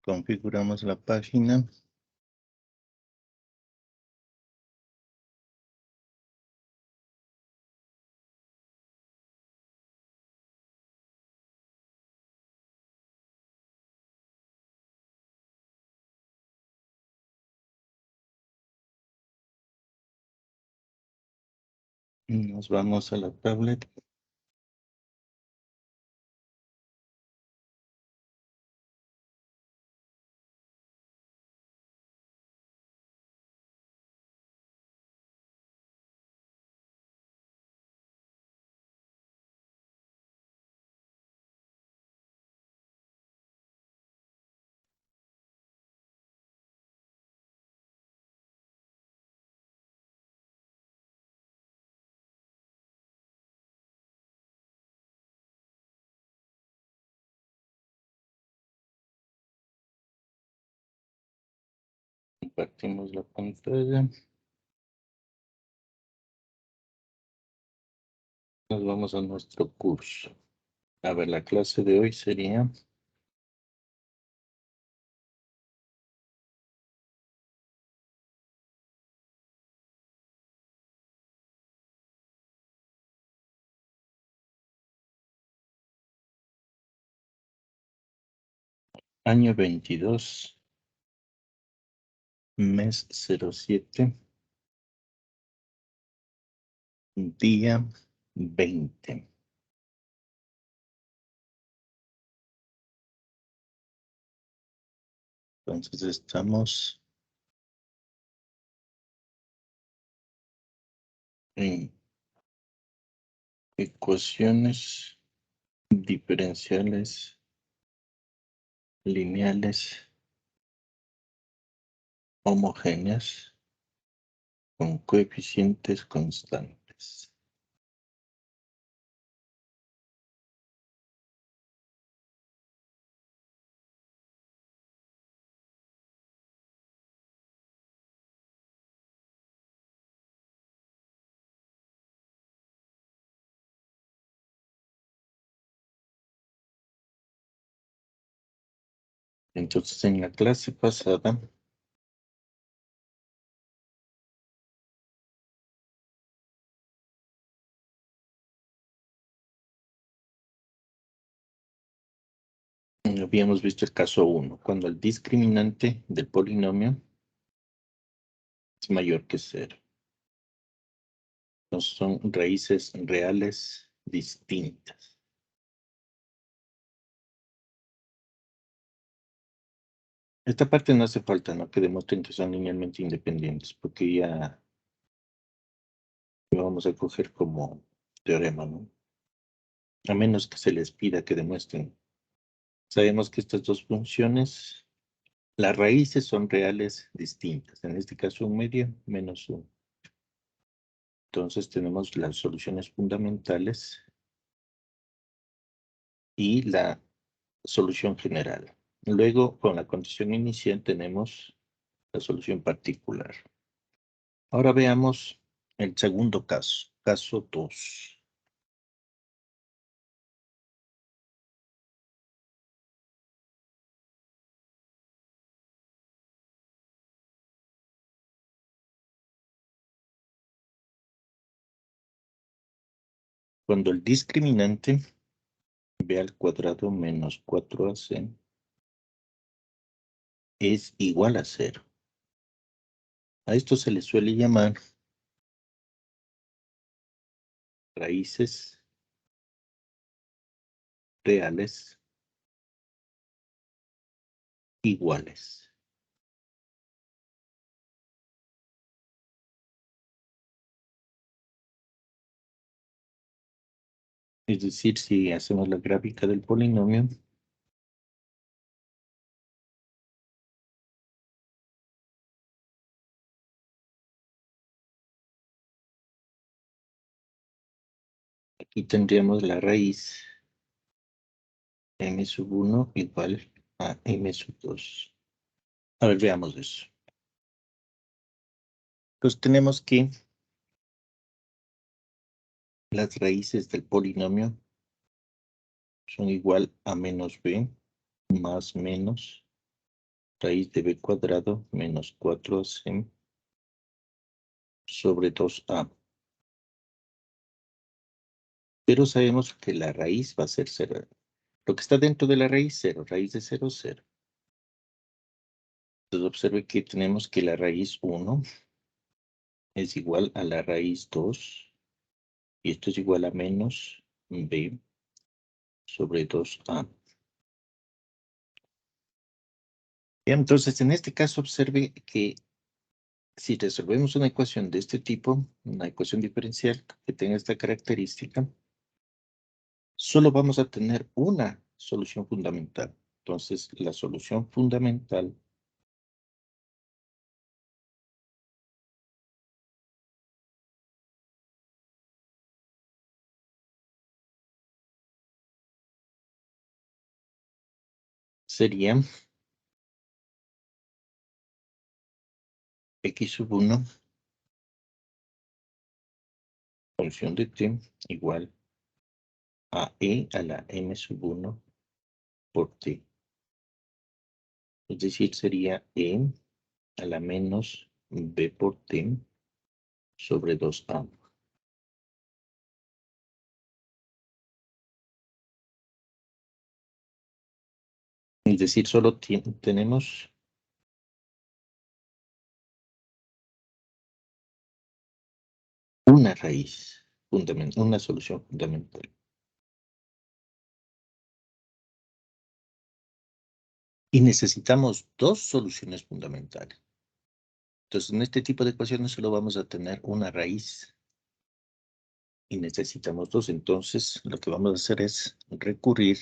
Configuramos la página. Nos vamos a la tablet. Compartimos la pantalla. Nos vamos a nuestro curso. A ver, la clase de hoy sería año 22, mes 07, día 20. Entonces estamos en ecuaciones diferenciales lineales homogéneas con coeficientes constantes. Entonces, en la clase pasada habíamos visto el caso 1, cuando el discriminante del polinomio es mayor que 0. Entonces son raíces reales distintas. Esta parte no hace falta, ¿no? Que demuestren que son linealmente independientes, porque ya lo vamos a coger como teorema, ¿no? A menos que se les pida que demuestren. Sabemos que estas dos funciones, las raíces son reales distintas. En este caso, un medio menos 1. Entonces tenemos las soluciones fundamentales y la solución general. Luego, con la condición inicial, tenemos la solución particular. Ahora veamos el segundo caso, caso 2. Cuando el discriminante b al cuadrado menos 4ac es igual a 0. A esto se le suele llamar raíces reales iguales. Es decir, si hacemos la gráfica del polinomio, aquí tendríamos la raíz m sub 1 igual a m sub 2. A ver, veamos eso. Entonces tenemos que las raíces del polinomio son igual a menos b más menos raíz de b cuadrado menos 4ac sobre 2a. Pero sabemos que la raíz va a ser 0. Lo que está dentro de la raíz, 0. Raíz de 0, 0. Entonces observe que tenemos que la raíz 1 es igual a la raíz 2. Y esto es igual a menos b sobre 2a. Bien, entonces, en este caso, observe que si resolvemos una ecuación de este tipo, una ecuación diferencial que tenga esta característica, solo vamos a tener una solución fundamental. Entonces, la solución fundamental sería x sub 1 función de t igual a e a la m sub 1 por t. Es decir, sería e a la menos b por t sobre 2a. Es decir, solo tenemos una raíz fundamental, una solución fundamental. Y necesitamos dos soluciones fundamentales. Entonces, en este tipo de ecuaciones solo vamos a tener una raíz y necesitamos dos. Entonces, lo que vamos a hacer es recurrir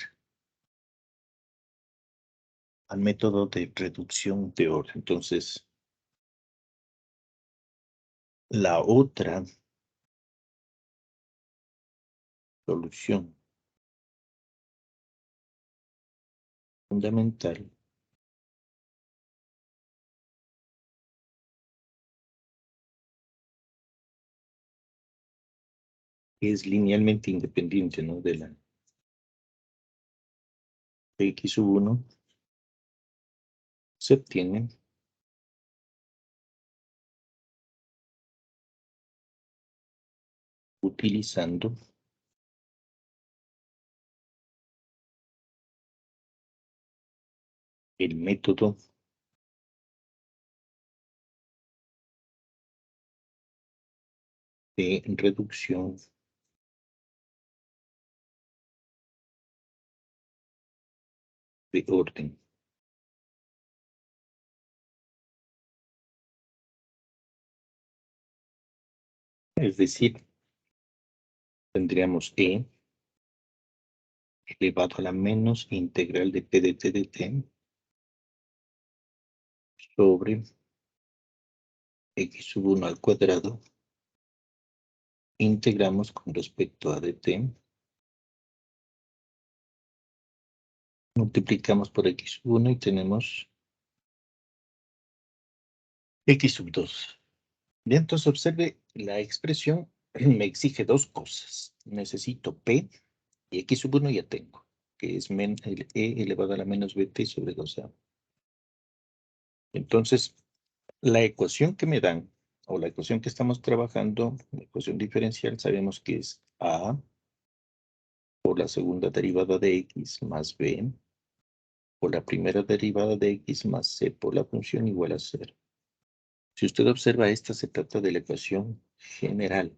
al método de reducción de orden. Entonces, la otra solución fundamental es linealmente independiente, ¿no? De la de x sub 1 se obtiene utilizando el método de reducción de orden. Es decir, tendríamos e elevado a la menos integral de p de t de t sobre x sub 1 al cuadrado. Integramos con respecto a dt. Multiplicamos por x sub 1 y tenemos x sub 2. Bien, entonces observe la expresión me exige dos cosas. Necesito p y x sub 1 ya tengo, que es el e elevado a la menos bt sobre 2a. Entonces, la ecuación que me dan, o la ecuación que estamos trabajando, la ecuación diferencial, sabemos que es a por la segunda derivada de x más b por la primera derivada de x más c por la función igual a 0. Si usted observa, esta se trata de la ecuación general.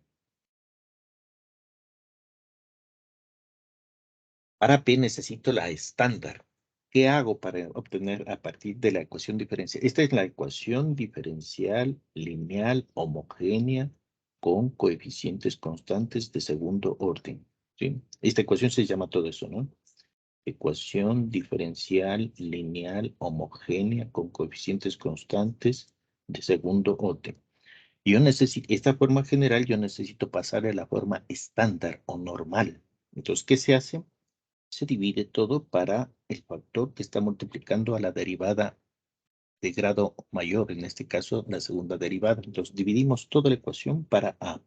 Para p necesito la estándar. ¿Qué hago para obtener a partir de la ecuación diferencial? Esta es la ecuación diferencial lineal homogénea con coeficientes constantes de segundo orden. ¿Sí? Esta ecuación se llama todo eso, ¿no? Ecuación diferencial lineal homogénea con coeficientes constantes de segundo orden. Yo necesito, esta forma general, yo necesito pasarle a la forma estándar o normal. Entonces, ¿qué se hace? Se divide todo para el factor que está multiplicando a la derivada de grado mayor, en este caso la segunda derivada. Entonces dividimos toda la ecuación para a.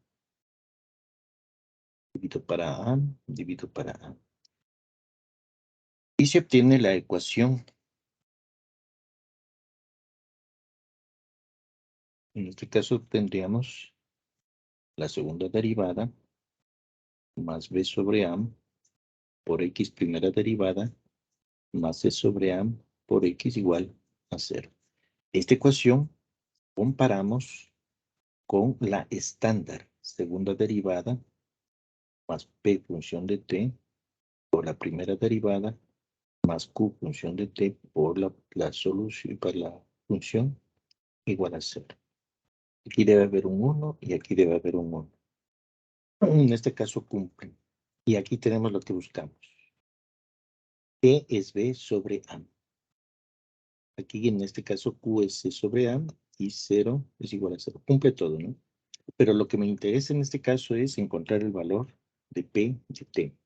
Divido para a, divido para a. Y se obtiene la ecuación En este caso tendríamos la segunda derivada más b sobre a por x primera derivada más c sobre a por x igual a 0. Esta ecuación comparamos con la estándar segunda derivada más p función de t por la primera derivada más q función de t por la solución para la función igual a 0. Aquí debe haber un 1 y aquí debe haber un 1. En este caso cumplen. Y aquí tenemos lo que buscamos. E es b sobre a. Aquí en este caso q es c sobre a y 0 es igual a 0. Cumple todo, ¿no? Pero lo que me interesa en este caso es encontrar el valor de p de t.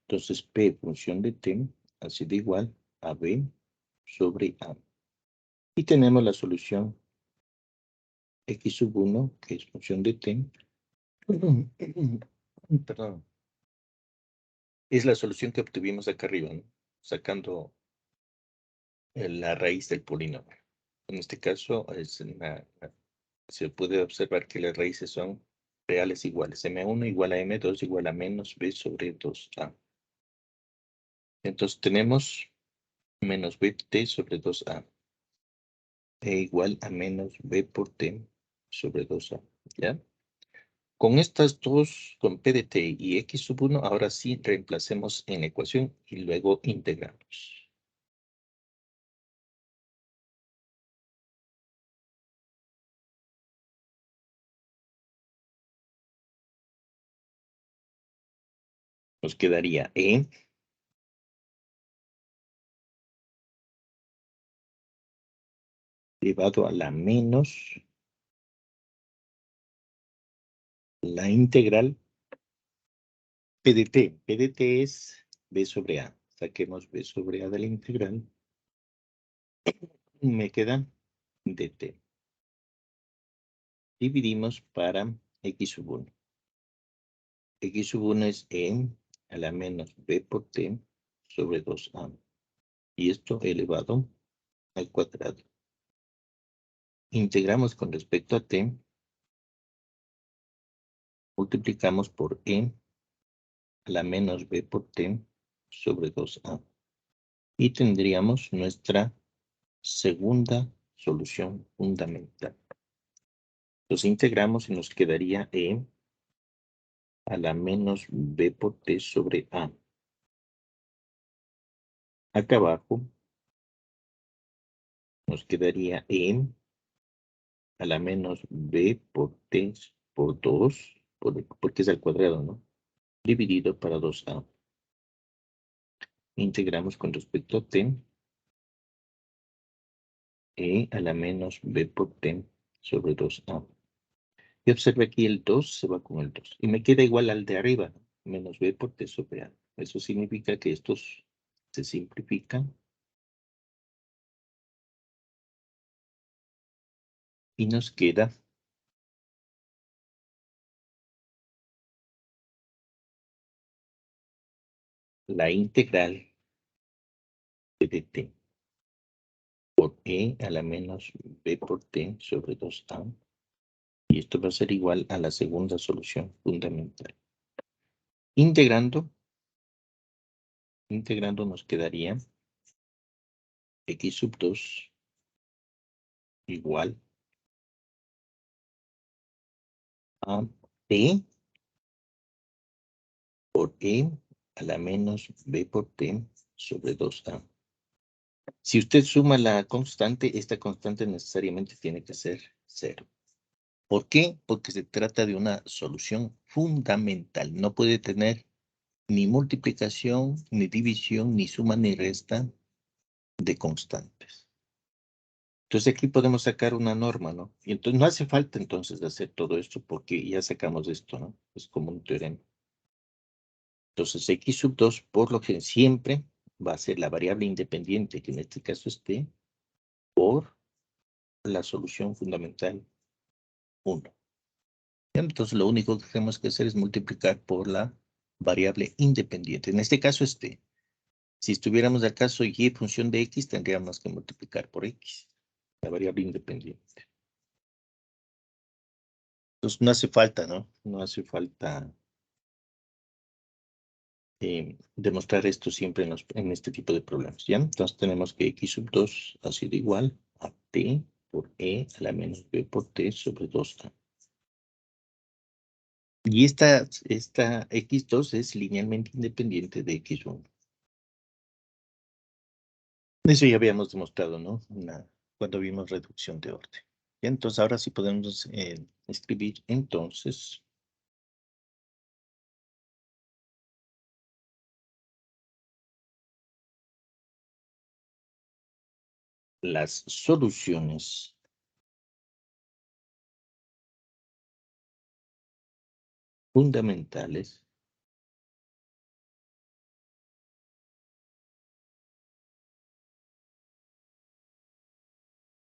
Entonces p función de t ha sido igual a b sobre a. Y tenemos la solución x sub 1, que es función de t. Perdón. Es la solución que obtuvimos acá arriba, ¿no? Sacando la raíz del polinomio. En este caso se puede observar que las raíces son reales iguales. M1 igual a M2 igual a menos B sobre 2A. Entonces tenemos menos BT sobre 2A. E igual a menos B por T sobre 2A. ¿Ya? Con estas dos, con P de T y X sub 1, ahora sí reemplacemos en la ecuación y luego integramos. Nos quedaría E elevado a la menos la integral P de T. P de T es B sobre A. Saquemos B sobre A de la integral. Me queda dt. Dividimos para x sub 1. X sub 1 es e a la menos b por t sobre 2a. Y esto elevado al cuadrado. Integramos con respecto a t. Multiplicamos por e a la menos b por t sobre 2a. Y tendríamos nuestra segunda solución fundamental. Los integramos y nos quedaría e a la menos b por t sobre a. Acá abajo nos quedaría e a la menos b por t por 2, porque es al cuadrado, ¿no? Dividido para 2a. Integramos con respecto a t e a la menos b por t sobre 2a. Y observe aquí el 2 se va con el 2. Y me queda igual al de arriba, menos b por t sobre a. Eso significa que estos se simplifican. Y nos queda la integral de t por e a la menos b por t sobre 2a. Y esto va a ser igual a la segunda solución fundamental. Integrando nos quedaría x sub 2 igual a t por e a la menos b por t sobre 2a. Si usted suma la constante, esta constante necesariamente tiene que ser 0. ¿Por qué? Porque se trata de una solución fundamental. No puede tener ni multiplicación, ni división, ni suma, ni resta de constantes. Entonces aquí podemos sacar una norma, ¿no? Y entonces no hace falta entonces de hacer todo esto porque ya sacamos esto, ¿no? Es como un teorema. Entonces x sub 2 por lo que siempre va a ser la variable independiente, que en este caso es t, por la solución fundamental 1. Entonces lo único que tenemos que hacer es multiplicar por la variable independiente. En este caso es t. Si estuviéramos de acaso y función de x, tendríamos que multiplicar por x, la variable independiente. Entonces no hace falta, ¿no? No hace falta demostrar esto siempre en este tipo de problemas, ¿ya? Entonces tenemos que x sub 2 ha sido igual a t por e a la menos b por t sobre 2a. Y esta x2 es linealmente independiente de x1. Eso ya habíamos demostrado, ¿no? Cuando vimos reducción de orden. ¿Ya? Entonces ahora sí podemos escribir entonces las soluciones fundamentales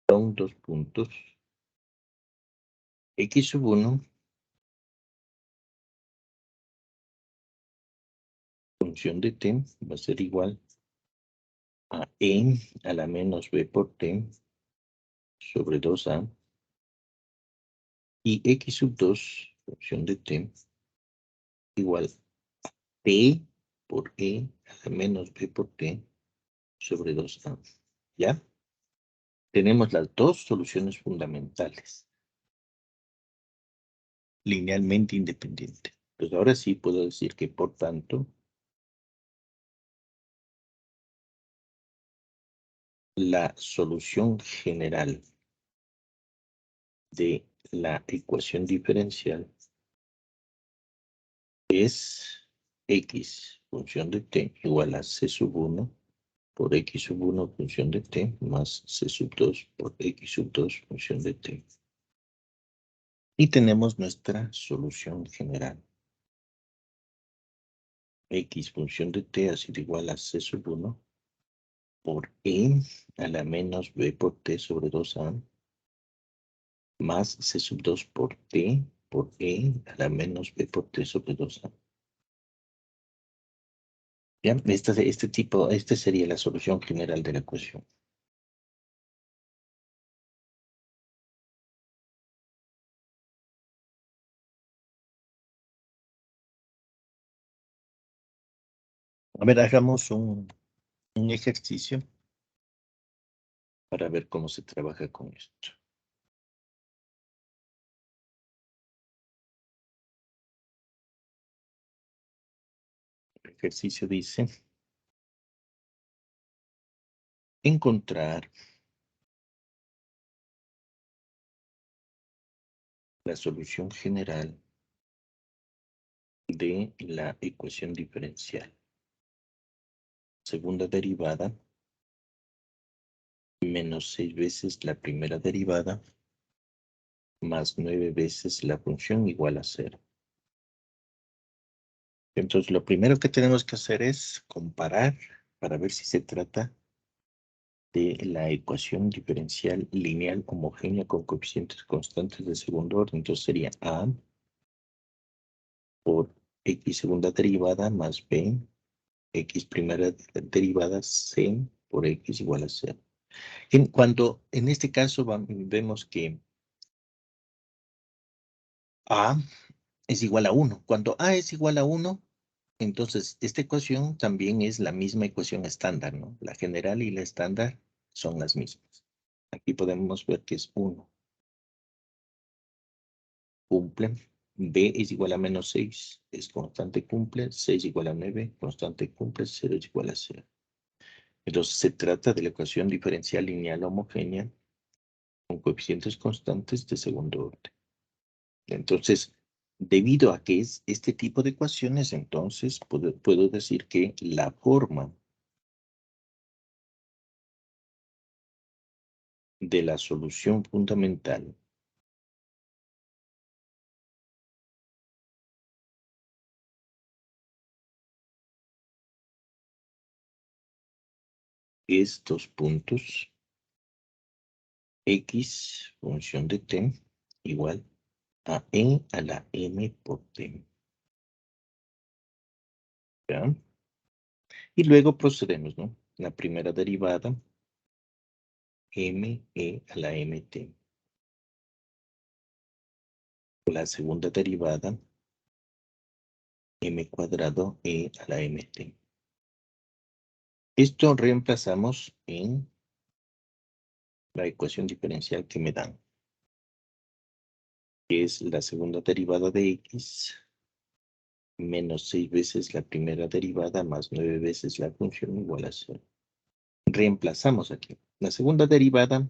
son dos puntos x sub 1 función de t va a ser igual a e a la menos b por t sobre 2a y x sub 2 función de t igual a t por e a la menos b por t sobre 2a. ¿Ya? Tenemos las dos soluciones fundamentales, linealmente independientes. Pues ahora sí puedo decir que, por tanto, la solución general de la ecuación diferencial es x función de t igual a c sub 1 por x sub 1 función de t más c sub 2 por x sub 2 función de t. Y tenemos nuestra solución general. X función de t ha sido igual a c sub 1 por e a la menos b por t sobre 2a más c sub 2 por t por e a la menos b por t sobre 2a. ¿Ya? Este sería la solución general de la ecuación. A ver, hagamos un ejercicio para ver cómo se trabaja con esto. El ejercicio dice encontrar la solución general de la ecuación diferencial. Segunda derivada menos 6 veces la primera derivada más 9 veces la función igual a 0. Entonces, lo primero que tenemos que hacer es comparar para ver si se trata de la ecuación diferencial lineal homogénea con coeficientes constantes de segundo orden. Entonces sería A por X segunda derivada más B, X primera derivada C por X igual a 0. Cuando en este caso vemos que A es igual a 1. Cuando A es igual a 1, entonces esta ecuación también es la misma ecuación estándar, ¿no? La general y la estándar son las mismas. Aquí podemos ver que es 1. Cumple. B es igual a menos 6, es constante, cumple. 6 igual a 9, constante, cumple. 0 es igual a 0. Entonces se trata de la ecuación diferencial lineal homogénea con coeficientes constantes de segundo orden. Entonces, debido a que es este tipo de ecuaciones, entonces puedo decir que la forma de la solución fundamental es dos puntos x función de t igual a e a la m por t. ¿Ya? Y luego procedemos, ¿no? La primera derivada, m e a la mt. la segunda derivada m cuadrado e a la mt. Esto reemplazamos en la ecuación diferencial que me dan, que es la segunda derivada de x menos 6 veces la primera derivada más 9 veces la función igual a 0. Reemplazamos aquí. La segunda derivada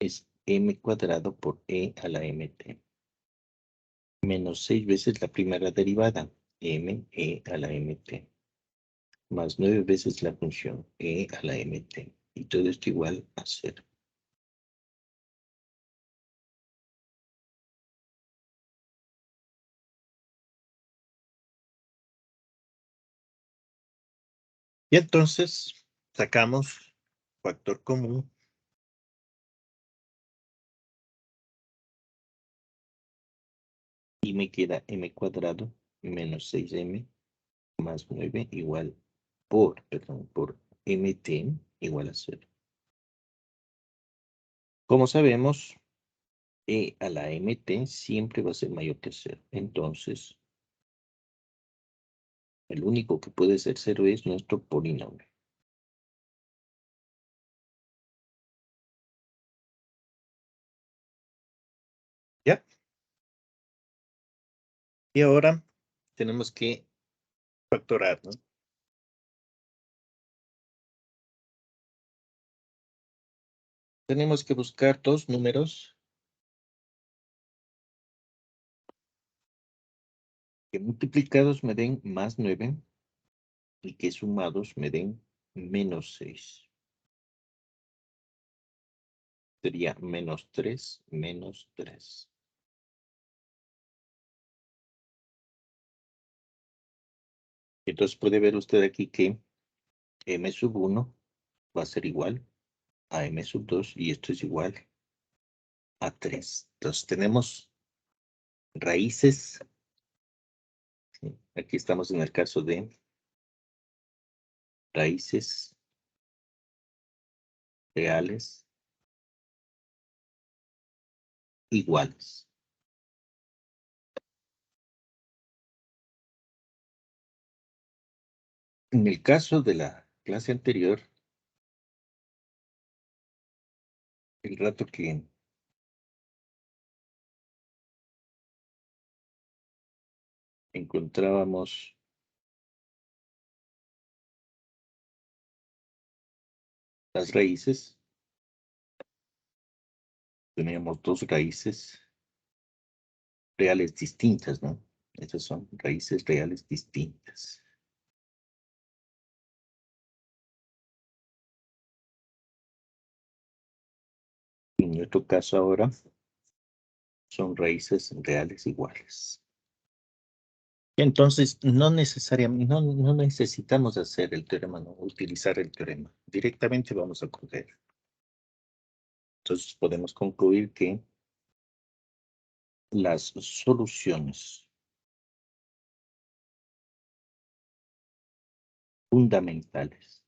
es m cuadrado por e a la mt. Menos 6 veces la primera derivada, m e a la mt. Más 9 veces la función e a la mt. Y todo esto igual a 0. Y entonces sacamos factor común. Y me queda m cuadrado menos 6m más 9 igual por mt igual a 0. Como sabemos, e a la mt siempre va a ser mayor que 0. Entonces, el único que puede ser 0 es nuestro polinomio. ¿Ya? Y ahora tenemos que factorar, ¿no? Tenemos que buscar dos números que multiplicados me den más 9 y que sumados me den menos 6. Sería menos 3, menos 3. Entonces puede ver usted aquí que m sub 1 va a ser igual a m sub 2 y esto es igual a 3. Entonces tenemos raíces. ¿Sí? Aquí estamos en el caso de raíces reales iguales. En el caso de la clase anterior, el rato que encontrábamos las raíces, teníamos dos raíces reales distintas, ¿no? Estas son raíces reales distintas. En nuestro caso ahora son raíces reales iguales. Entonces, no necesariamente, no necesitamos hacer el teorema, no utilizar el teorema. Directamente vamos a coger. Entonces, podemos concluir que las soluciones fundamentales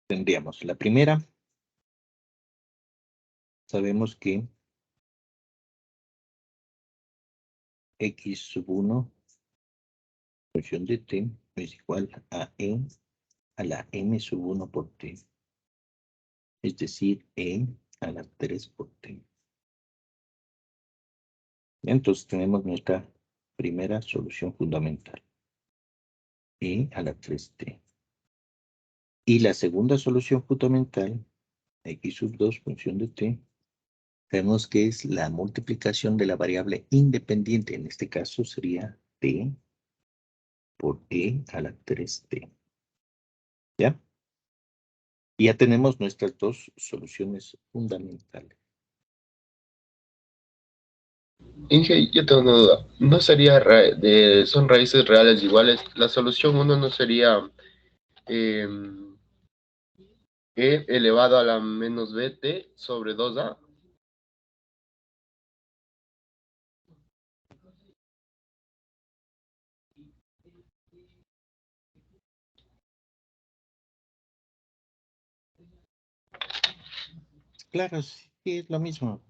tendríamos la primera, sabemos que x sub 1 función de t es igual a e a la m sub 1 por t, es decir, e a la 3 por t. Entonces tenemos nuestra primera solución fundamental, e a la 3t. Y la segunda solución fundamental, x sub 2 función de t, vemos que es la multiplicación de la variable independiente, en este caso sería t por e a la 3t. ¿Ya? Y ya tenemos nuestras dos soluciones fundamentales. Inge, yo tengo una duda. ¿No sería son raíces reales iguales? La solución 1 no sería e elevado a la menos bt sobre 2a. claro, sí, es lo mismo.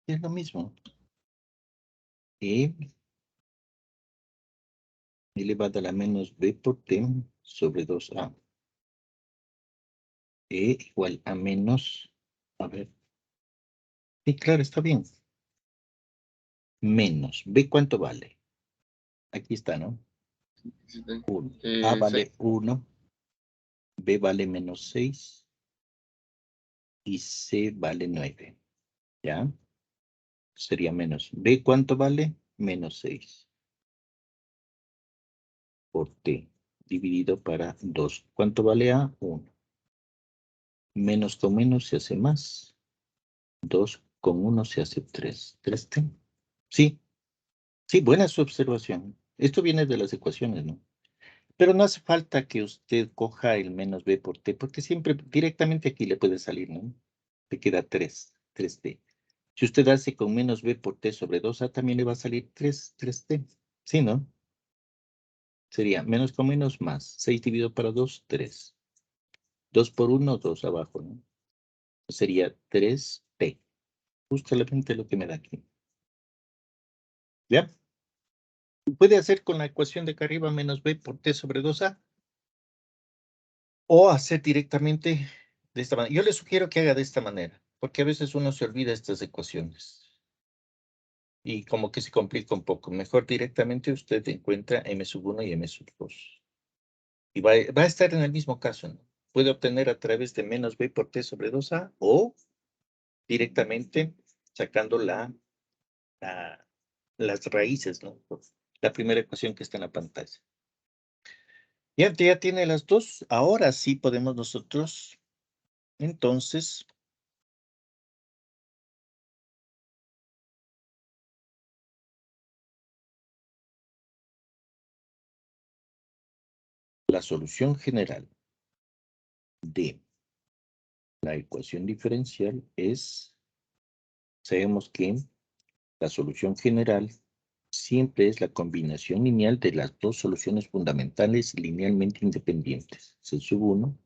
Es lo mismo. E elevado a la menos b por t sobre 2a. E igual a menos, a ver. Sí, claro, está bien. Menos. ¿B cuánto vale? Aquí está, ¿no? 1. A vale 1. B vale menos 6. Y C vale 9. ¿Ya? Sería menos. ¿B cuánto vale? Menos 6. Por T. Dividido para 2. ¿Cuánto vale A? 1. Menos con menos se hace más. 2 con 1 se hace 3. 3T. Sí. Sí, buena su observación. Esto viene de las ecuaciones, ¿no? Pero no hace falta que usted coja el menos b por t, porque siempre directamente aquí le puede salir, ¿no? Te queda 3t. Si usted hace con menos b por t sobre 2a, también le va a salir 3t. ¿Sí, no? Sería menos con menos más. 6 dividido para 2, 3. 2 por 1, 2 abajo, ¿no? Sería 3t. Justamente lo que me da aquí. ¿Ya? Puede hacer con la ecuación de acá arriba menos b por t sobre 2a. O hacer directamente de esta manera. Yo le sugiero que haga de esta manera, porque a veces uno se olvida estas ecuaciones y como que se complica un poco. Mejor directamente usted encuentra m sub 1 y m sub 2. Y va a estar en el mismo caso, ¿no? Puede obtener a través de menos b por t sobre 2a o directamente sacando las raíces, ¿no? La primera ecuación que está en la pantalla. Ya tiene las dos. Ahora sí podemos nosotros, entonces, la solución general de la ecuación diferencial es, sabemos que la solución general siempre es la combinación lineal de las dos soluciones fundamentales linealmente independientes. C sub 1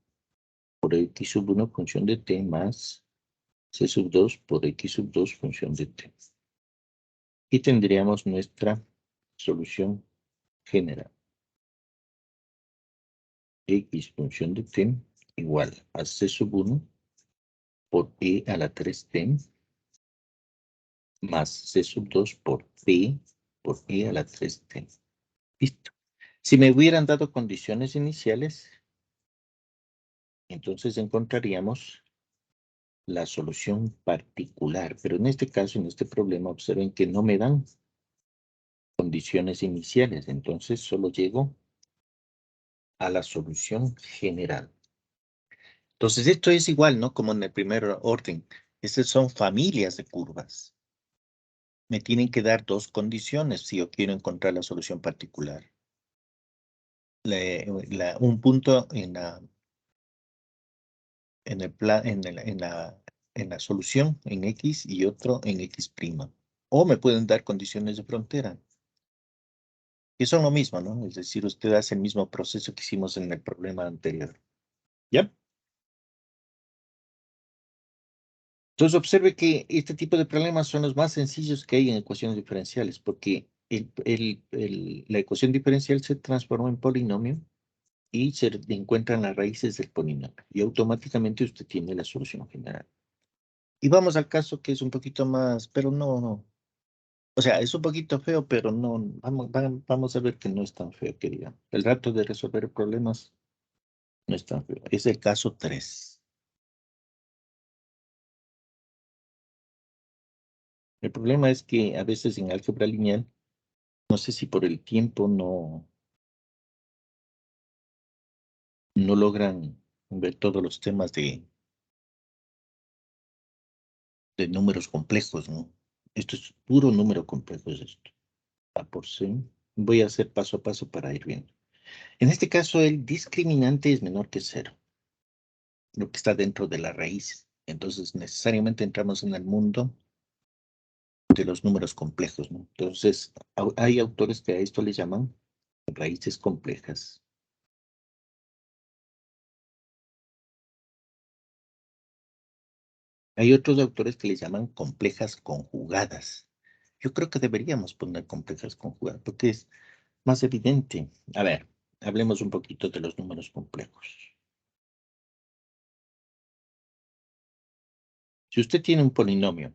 por x sub 1 función de t más C sub 2 por x sub 2 función de t. Y tendríamos nuestra solución general. X función de t igual a C sub 1 por e a la 3t más C sub 2 por P por E a la 3T. Listo. Si me hubieran dado condiciones iniciales, entonces encontraríamos la solución particular. Pero en este caso, en este problema, observen que no me dan condiciones iniciales. Entonces solo llego a la solución general. Entonces esto es igual, ¿no? Como en el primer orden. Estas son familias de curvas. Me tienen que dar dos condiciones si yo quiero encontrar la solución particular. Un punto en la solución en X y otro en X'. O me pueden dar condiciones de frontera, que son lo mismo, ¿no? Es decir, usted hace el mismo proceso que hicimos en el problema anterior. ¿Ya? Entonces observe que este tipo de problemas son los más sencillos que hay en ecuaciones diferenciales, porque la ecuación diferencial se transforma en polinomio y se encuentran las raíces del polinomio, y automáticamente usted tiene la solución general. Y vamos al caso que es un poquito más, pero no. O sea, es un poquito feo, pero no. Vamos a ver que no es tan feo, que digamos. El rato de resolver problemas no es tan feo. Es el caso 3. El problema es que a veces en álgebra lineal, no sé si por el tiempo no logran ver todos los temas de números complejos, ¿no? Esto es puro número complejo, es esto. A por C. Voy a hacer paso a paso para ir viendo. En este caso, el discriminante es menor que 0, lo que está dentro de la raíz. Entonces, necesariamente entramos en el mundo de los números complejos, ¿no? Entonces, hay autores que a esto le llaman raíces complejas. Hay otros autores que les llaman complejas conjugadas. Yo creo que deberíamos poner complejas conjugadas porque es más evidente. A ver, hablemos un poquito de los números complejos. Si usted tiene un polinomio,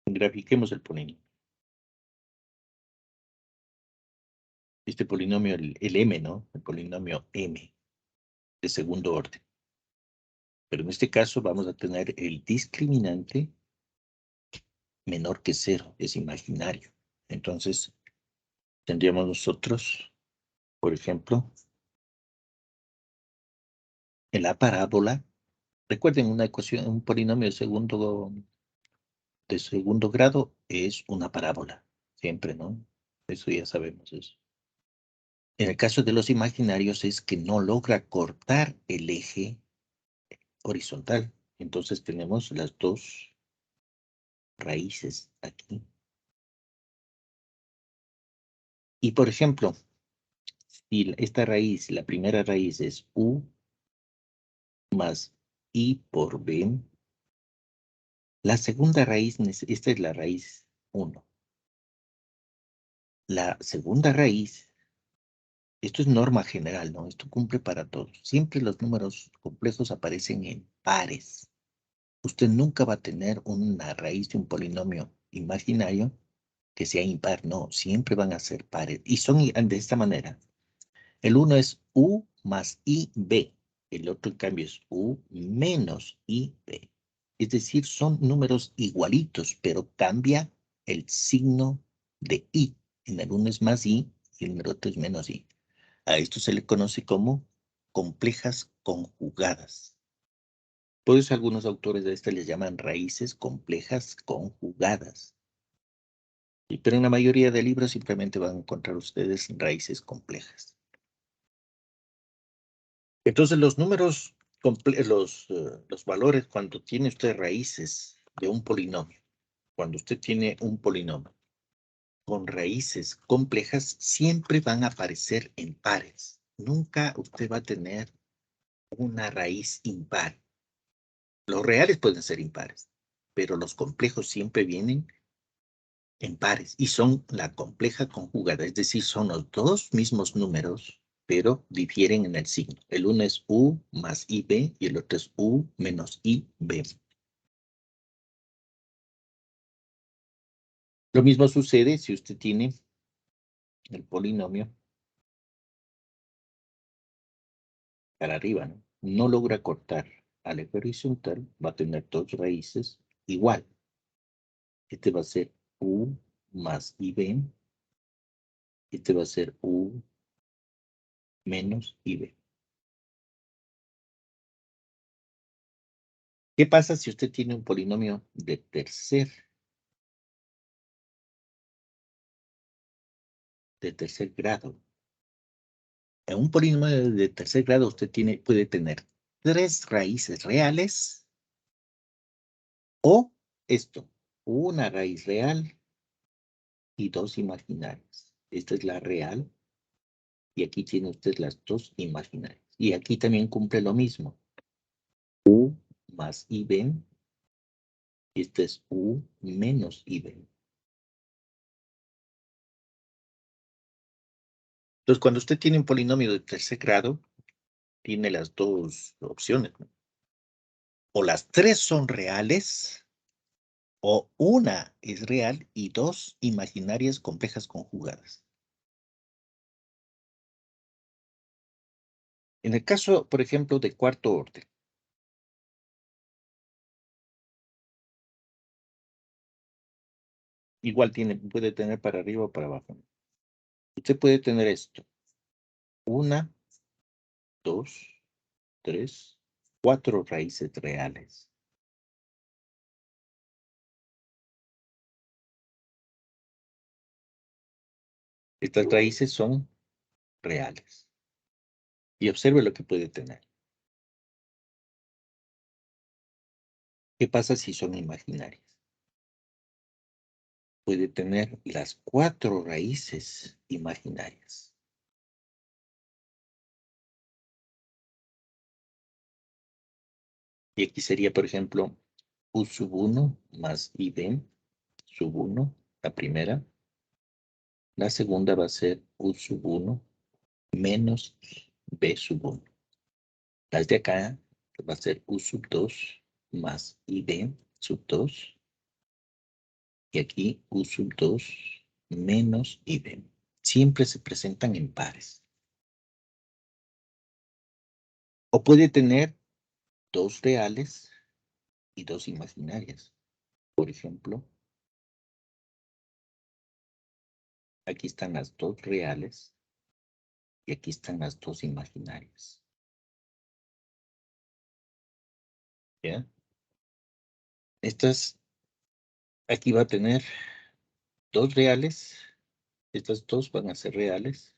grafiquemos el polinomio. Este polinomio, el m, ¿no? El polinomio m de segundo orden. Pero en este caso vamos a tener el discriminante menor que 0, es imaginario. Entonces, tendríamos nosotros, por ejemplo, en la parábola, recuerden una ecuación, un polinomio de segundo grado es una parábola, siempre, ¿no? Eso ya sabemos eso. En el caso de los imaginarios es que no logra cortar el eje horizontal. Entonces tenemos las dos raíces aquí. Y por ejemplo, si esta raíz, la primera raíz es u más i por b, la segunda raíz, esta es la raíz 1. La segunda raíz, esto es norma general, ¿no? Esto cumple para todos. Siempre los números complejos aparecen en pares. Usted nunca va a tener una raíz de un polinomio imaginario que sea impar, no, siempre van a ser pares. Y son de esta manera. El uno es u más ib, el otro en cambio es u menos ib. Es decir, son números igualitos, pero cambia el signo de i. En el uno es más i y en el otro es menos i. A esto se le conoce como complejas conjugadas. Por eso algunos autores de estas les llaman raíces complejas conjugadas. Pero en la mayoría de libros simplemente van a encontrar ustedes raíces complejas. Entonces los números, los valores cuando tiene usted raíces de un polinomio, cuando usted tiene un polinomio con raíces complejas, siempre van a aparecer en pares. Nunca usted va a tener una raíz impar. Los reales pueden ser impares, pero los complejos siempre vienen en pares y son la compleja conjugada, es decir, son los dos mismos números, pero difieren en el signo. El uno es u más ib y el otro es u menos ib. Lo mismo sucede si usted tiene el polinomio para arriba, ¿no? No logra cortar al eje horizontal, va a tener dos raíces igual. Este va a ser u más ib, este va a ser u menos ib. ¿Qué pasa si usted tiene un polinomio de tercer grado? En un polinomio de tercer grado usted puede tener tres raíces reales o esto, una raíz real y dos imaginarias. Esta es la real y aquí tiene usted las dos imaginarias. Y aquí también cumple lo mismo. U más ib, este es u menos ib. Entonces, cuando usted tiene un polinomio de tercer grado, tiene las dos opciones, ¿no? O las tres son reales, o una es real y dos imaginarias complejas conjugadas. En el caso, por ejemplo, de cuarto orden, igual puede tener para arriba o para abajo. Usted puede tener esto. Una, dos, tres, cuatro raíces reales. Estas raíces son reales. Y observe lo que puede tener. ¿Qué pasa si son imaginarias? puede tener las 4 raíces imaginarias. Y aquí sería, por ejemplo, u sub 1 más ib sub 1, la primera. La segunda va a ser u sub 1 menos b sub 1. Las de acá va a ser u sub 2 más ib sub 2. Y aquí u sub 2 menos ib. Siempre se presentan en pares. O puede tener 2 reales y 2 imaginarias. Por ejemplo, aquí están las 2 reales y aquí están las 2 imaginarias. ¿Ya? Estas, aquí va a tener 2 reales. Estas 2 van a ser reales.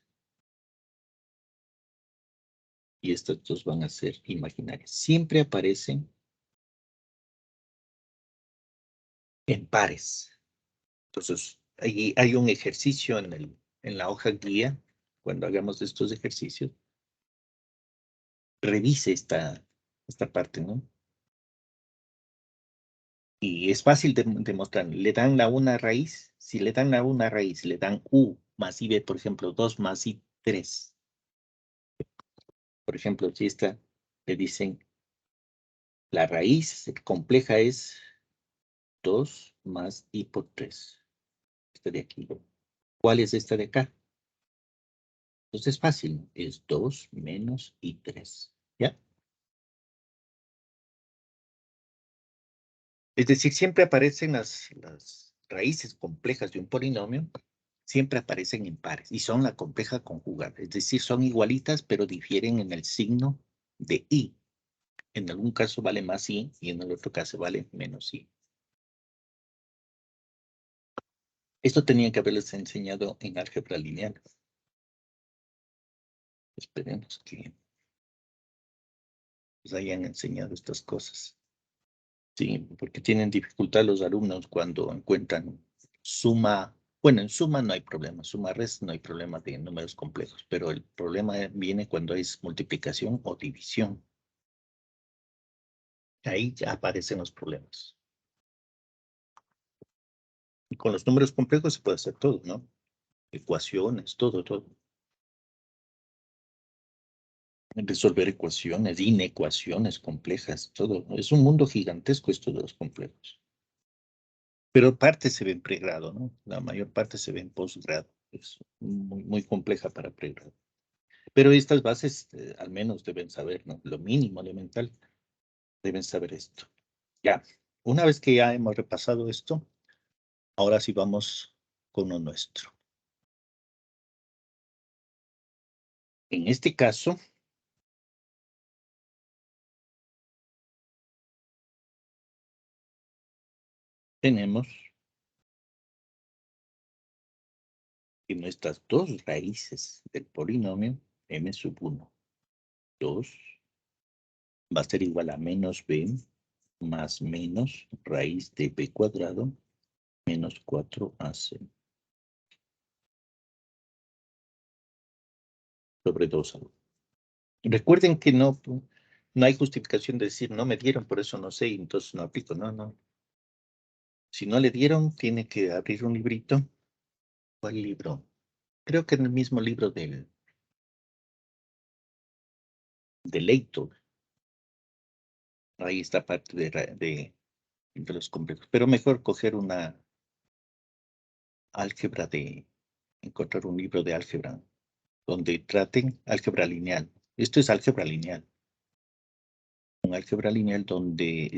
Y estas 2 van a ser imaginarias. Siempre aparecen en pares. Entonces, ahí hay un ejercicio en la hoja guía. Cuando hagamos estos ejercicios, revise esta parte, ¿no? Y es fácil de demostrar. Le dan la una raíz. Si le dan la una raíz, le dan u más ib, por ejemplo, 2 más i, 3. Por ejemplo, si esta le dicen la raíz compleja es 2 más i por 3. Esta de aquí. ¿Cuál es esta de acá? Entonces es fácil. Es 2 menos i 3. ¿Ya? Es decir, siempre aparecen las raíces complejas de un polinomio, siempre aparecen en pares y son la compleja conjugada. Es decir, son igualitas, pero difieren en el signo de i. En algún caso vale más i y en el otro caso vale menos i. Esto tenía que haberles enseñado en álgebra lineal. Esperemos que les hayan enseñado estas cosas. Sí, porque tienen dificultad los alumnos cuando encuentran suma. Bueno, en suma no hay problema, suma res no hay problema de números complejos, pero el problema viene cuando es multiplicación o división. Ahí ya aparecen los problemas. Y con los números complejos se puede hacer todo, ¿no? Ecuaciones, todo. Resolver ecuaciones, inecuaciones complejas, todo. Es un mundo gigantesco esto de los complejos. Pero parte se ve en pregrado, ¿no? La mayor parte se ve en posgrado. Es muy compleja para pregrado. Pero estas bases al menos deben saber, ¿no? Lo mínimo elemental, deben saber esto. Ya, una vez que ya hemos repasado esto, ahora sí vamos con lo nuestro. En este caso, tenemos que nuestras 2 raíces del polinomio m sub 1, 2, va a ser igual a menos b más menos raíz de b cuadrado menos 4ac sobre 2a. Recuerden que no hay justificación de decir no me dieron, por eso no sé, y entonces no aplico. No. Si no le dieron, tiene que abrir un librito. ¿Cuál libro? Creo que en el mismo libro de Leighton. Ahí está parte de los complejos. Pero mejor coger una álgebra encontrar un libro de álgebra donde traten álgebra lineal. Esto es álgebra lineal. Un álgebra lineal donde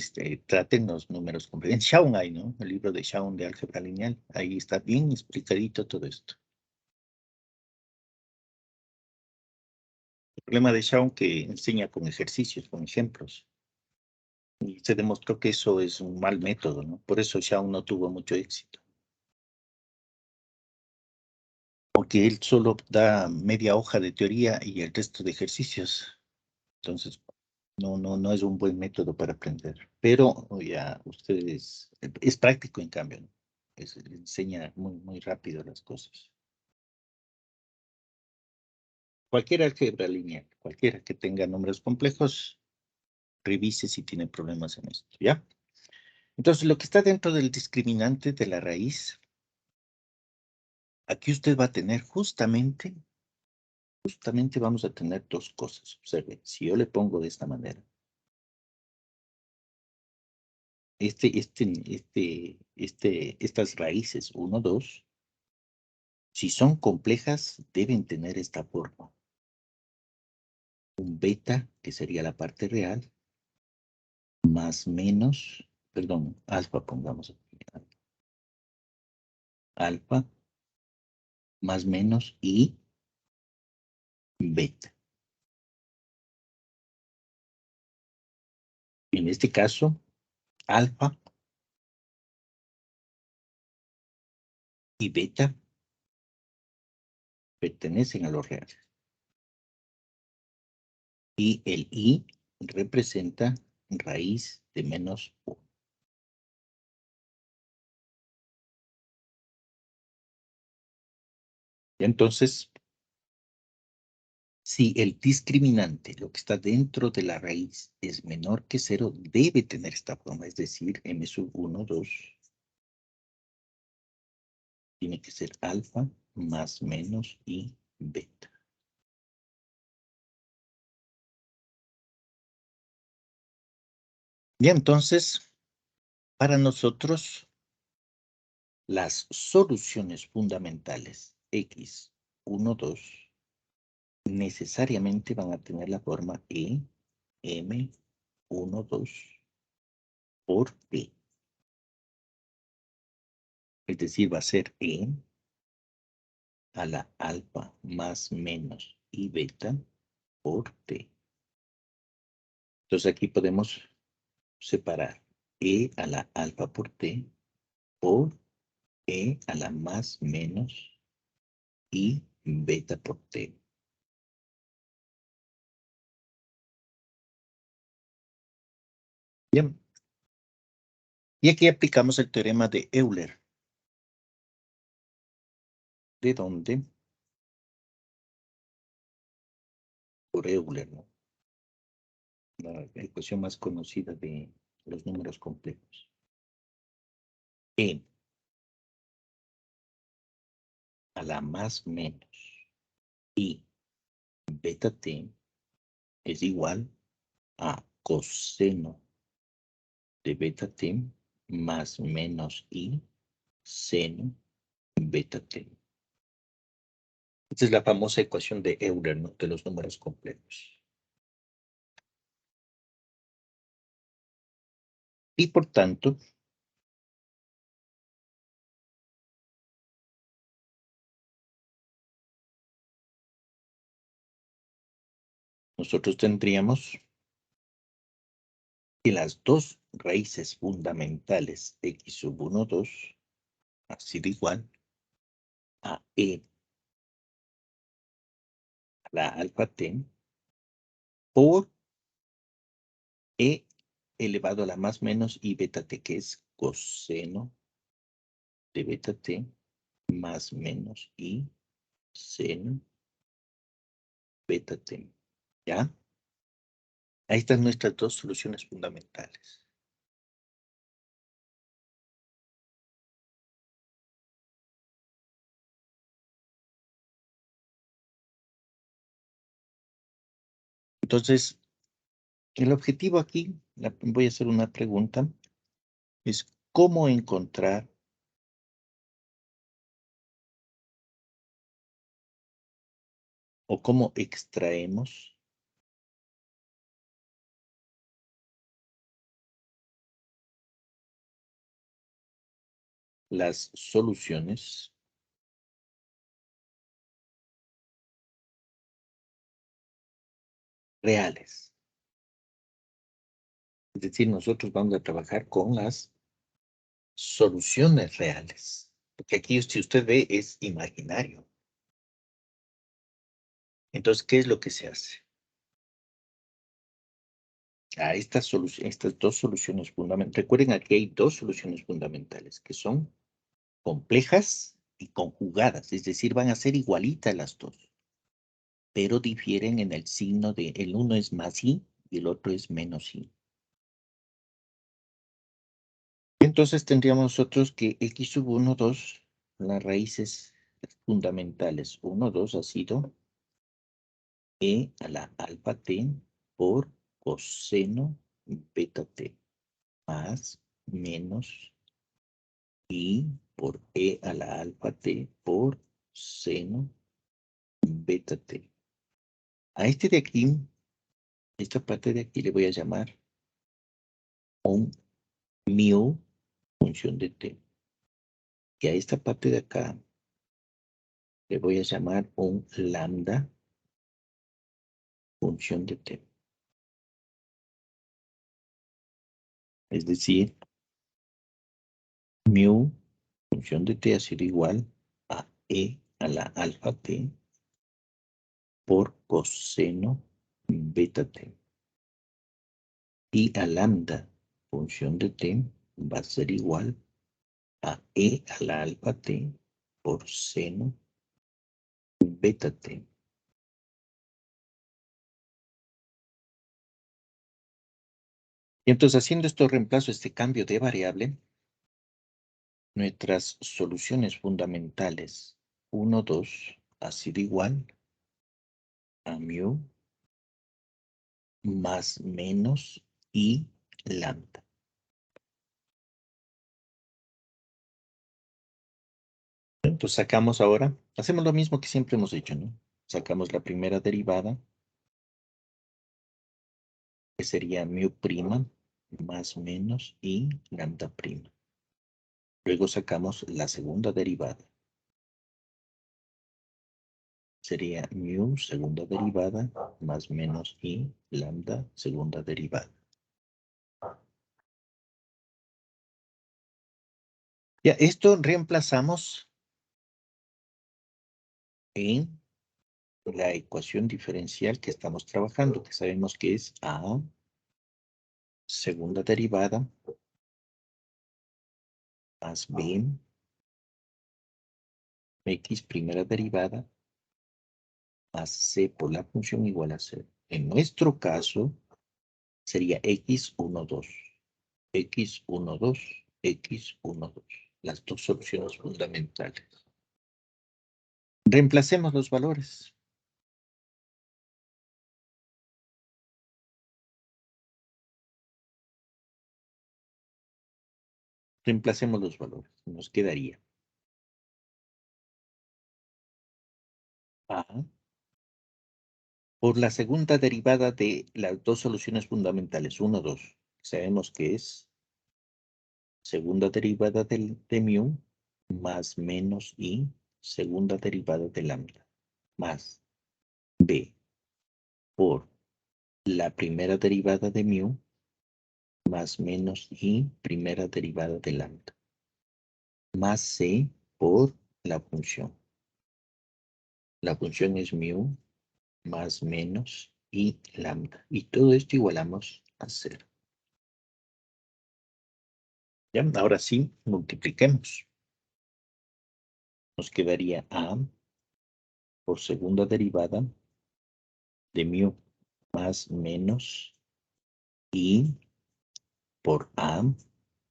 traten los números complejos. En Shaun hay, ¿no? El libro de Shaun de álgebra lineal. Ahí está bien explicadito todo esto. El problema de Shaun que enseña con ejercicios, con ejemplos. Y se demostró que eso es un mal método, ¿no? Por eso Shaun no tuvo mucho éxito. Porque él solo da media hoja de teoría y el resto de ejercicios. Entonces, no es un buen método para aprender. Pero ya ustedes, es práctico en cambio, ¿no? enseña muy rápido las cosas. Cualquier álgebra lineal, cualquiera que tenga números complejos, revise si tiene problemas en esto, ¿ya? Entonces, lo que está dentro del discriminante de la raíz, aquí usted va a tener justamente vamos a tener dos cosas. Observe, si yo le pongo de esta manera, estas raíces 1, 2, si son complejas, deben tener esta forma. Un beta, que sería la parte real, más menos, perdón, alfa pongamos aquí, alfa, más menos y beta. En este caso, alfa y beta pertenecen a los reales. Y el i representa raíz de menos 1. Entonces, si el discriminante, lo que está dentro de la raíz, es menor que 0, debe tener esta forma, es decir, m sub 1, 2, tiene que ser alfa más menos y beta. Y entonces, para nosotros, las soluciones fundamentales x, 1, 2, necesariamente van a tener la forma e, m, 1, 2 por p. Es decir, va a ser e a la alfa más menos y beta por t. Entonces aquí podemos separar e a la alfa por t por e a la más menos y beta por t. Bien. Y aquí aplicamos el teorema de Euler. ¿De dónde? Por Euler, ¿no? La ecuación más conocida de los números complejos. E a la más menos y beta t es igual a coseno de beta t más menos y seno beta t. Esta es la famosa ecuación de Euler, ¿no? De los números complejos. Y por tanto, nosotros tendríamos que las dos raíces fundamentales x sub 1, 2 ha sido igual a e a la alfa t por e elevado a la más menos y beta t, que es coseno de beta t más menos y seno beta t. ¿Ya? Ahí están nuestras dos soluciones fundamentales. Entonces, el objetivo aquí, voy a hacer una pregunta, es cómo encontrar o cómo extraemos las soluciones reales. Es decir, nosotros vamos a trabajar con las soluciones reales. Porque aquí, si usted ve, es imaginario. Entonces, ¿qué es lo que se hace? A estas dos soluciones fundamentales. Recuerden, aquí hay dos soluciones fundamentales, que son complejas y conjugadas, es decir, van a ser igualitas las dos, pero difieren en el signo de, el uno es más i y el otro es menos i. Entonces tendríamos nosotros que x sub 1, 2, las raíces fundamentales 1, 2 ha sido e a la alfa t por coseno beta t más menos i por e a la alfa t por seno beta t. A este de aquí, esta parte de aquí le voy a llamar un mu función de t. Y a esta parte de acá le voy a llamar un lambda función de t. Es decir, mu función de t ha sido igual a e a la alfa t por coseno beta t. Y a lambda función de t va a ser igual a e a la alfa t por seno beta t. Y entonces haciendo este reemplazo, este cambio de variable, nuestras soluciones fundamentales 1, 2 ha sido igual a mu más menos i lambda. Entonces sacamos ahora, hacemos lo mismo que siempre hemos hecho, ¿no? Sacamos la primera derivada, que sería mu prima más menos i lambda prima. Luego sacamos la segunda derivada. Sería mu segunda derivada más menos i lambda segunda derivada. Ya, esto reemplazamos en la ecuación diferencial que estamos trabajando, que sabemos que es a segunda derivada más b x primera derivada más c por la función igual a 0. En nuestro caso sería x1, 2, x1, 2, x1, 2. Las dos soluciones fundamentales. Reemplacemos los valores. Reemplacemos los valores. Nos quedaría a por la segunda derivada de las dos soluciones fundamentales, 1, 2. Sabemos que es segunda derivada de mu más menos i segunda derivada de lambda más b por la primera derivada de mu más menos i primera derivada de lambda más c por la función. La función es mu más menos i lambda. Y todo esto igualamos a 0. ¿Ya? Ahora sí, multipliquemos. Nos quedaría a por segunda derivada de mu más menos i por a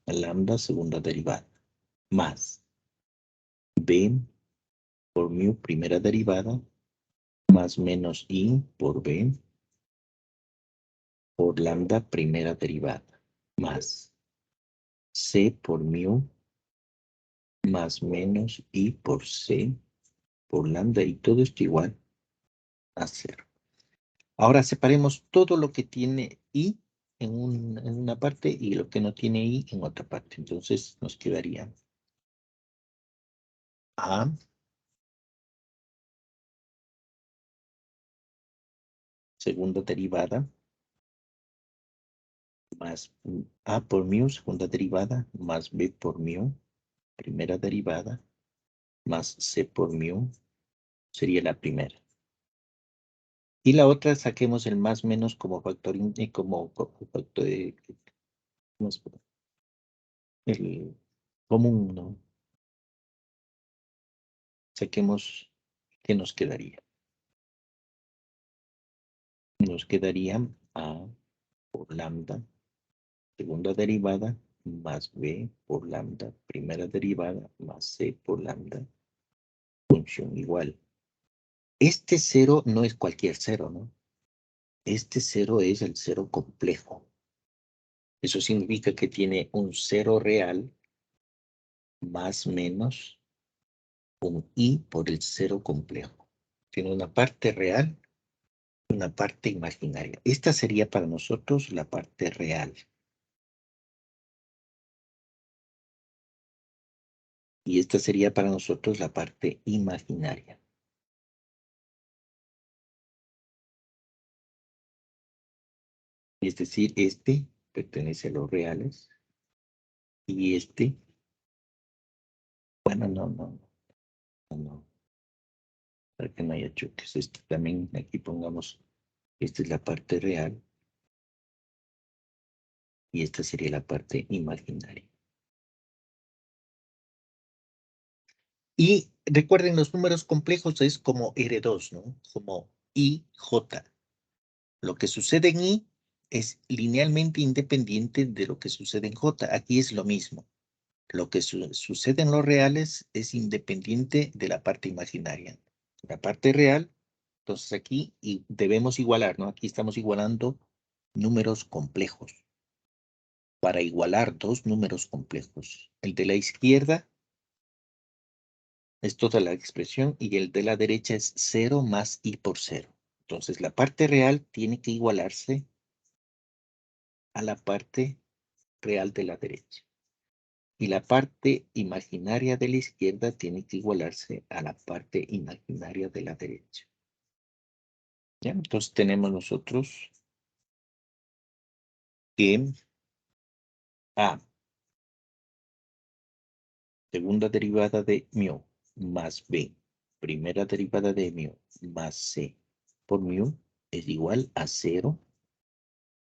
lambda segunda derivada más b por mu primera derivada más menos i por b por lambda primera derivada más c por mu más menos i por c por lambda y todo esto igual a 0. Ahora separemos todo lo que tiene i en una parte y lo que no tiene i en otra parte. Entonces nos quedaría a segunda derivada más a por mu segunda derivada más b por mu primera derivada más c por mu sería la primera. Y la otra saquemos el más menos como factor, como factor de, el común, ¿no? saquemos, ¿qué nos quedaría? Nos quedaría A por lambda, segunda derivada, más B por lambda, primera derivada, más C por lambda, función igual. Este cero no es cualquier cero, ¿no? Este cero es el cero complejo. Eso significa que tiene un cero real más menos un i por el cero complejo. Tiene una parte real y una parte imaginaria. Esta sería para nosotros la parte real. Y esta sería para nosotros la parte imaginaria. Es decir, este pertenece a los reales y este, bueno, no, para que no haya choques. Este también, aquí pongamos, esta es la parte real y esta sería la parte imaginaria. Y recuerden, los números complejos es como R2, ¿no? Como I, J. Lo que sucede en I es linealmente independiente de lo que sucede en J. Aquí es lo mismo. Lo que sucede en los reales es independiente de la parte imaginaria. La parte real, entonces aquí debemos igualar, ¿no? Aquí estamos igualando números complejos. Para igualar dos números complejos. El de la izquierda es toda la expresión y el de la derecha es 0 más i por 0. Entonces la parte real tiene que igualarse a la parte real de la derecha. Y la parte imaginaria de la izquierda tiene que igualarse a la parte imaginaria de la derecha. ¿Ya? Entonces tenemos nosotros que A, segunda derivada de mu, más B, primera derivada de mu, más C, por mu es igual a 0.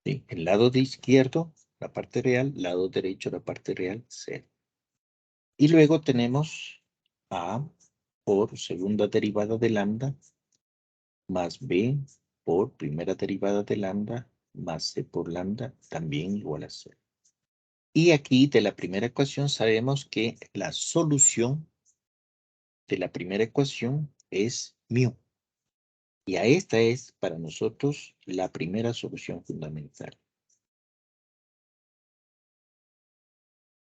¿Sí? El lado de izquierdo, la parte real, lado derecho, la parte real, 0. Y luego tenemos A por segunda derivada de lambda, más B por primera derivada de lambda, más C por lambda, también igual a 0. Y aquí de la primera ecuación sabemos que la solución de la primera ecuación es mu. Y a esta es para nosotros la primera solución fundamental.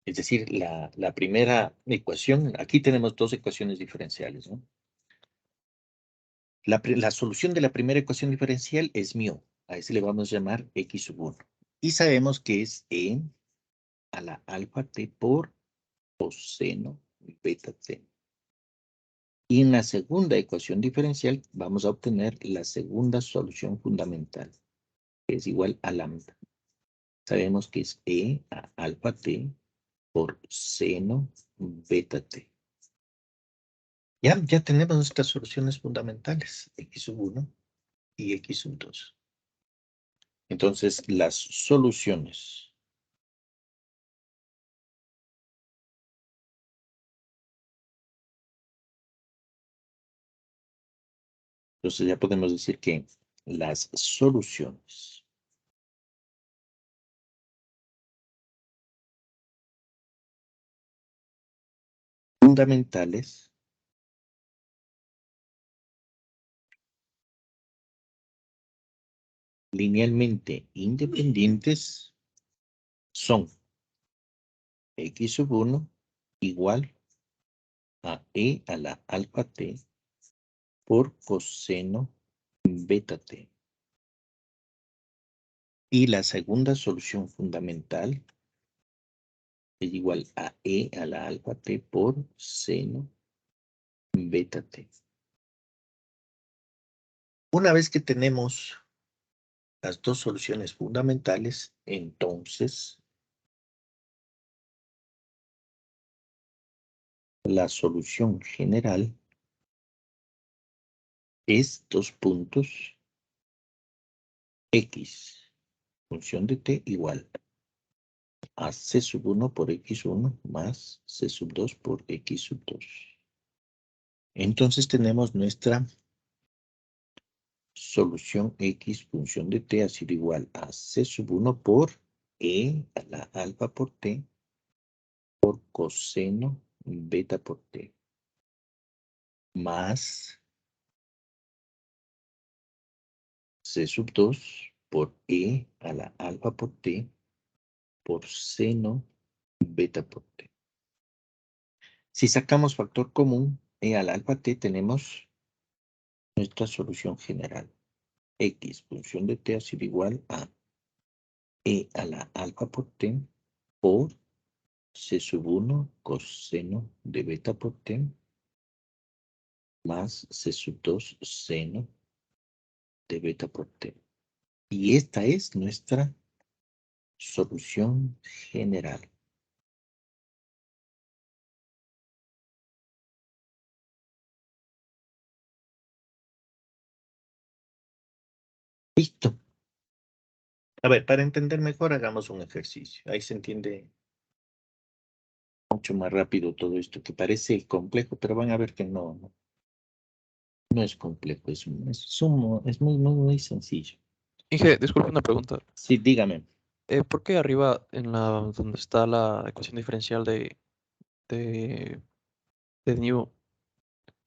Es decir, la primera ecuación, aquí tenemos dos ecuaciones diferenciales, ¿no? La solución de la primera ecuación diferencial es mu. A ese le vamos a llamar x sub 1. Y sabemos que es e a la alfa t por coseno beta t. Y en la segunda ecuación diferencial vamos a obtener la segunda solución fundamental, que es igual a lambda. Sabemos que es e a alfa t por seno beta t. Ya tenemos nuestras soluciones fundamentales, x sub 1 y x sub 2. Entonces, las soluciones entonces ya podemos decir que las soluciones fundamentales linealmente independientes son x sub 1 igual a e a la alfa t por coseno beta t. Y la segunda solución fundamental es igual a e a la alfa t por seno beta t. Una vez que tenemos las dos soluciones fundamentales, entonces la solución general es dos puntos x, función de t igual a c sub 1 por x1 más c sub 2 por x sub 2. Entonces tenemos nuestra solución X función de t ha sido igual a C sub 1 por E a la alfa por T por coseno beta por T más C sub 2 por E a la alfa por T por seno beta por T. Si sacamos factor común, E al alfa T, tenemos nuestra solución general. X función de T ha sido igual a E a la alfa por T por C sub 1 coseno de beta por T más C sub 2 seno de beta por T. Y esta es nuestra solución general. Listo. A ver, para entender mejor, hagamos un ejercicio. Ahí se entiende mucho más rápido todo esto, que parece complejo, pero van a ver que no es complejo, es muy sencillo. Inge, disculpe una pregunta. Sí, dígame. ¿Por qué arriba, en la donde está la ecuación diferencial de, de new,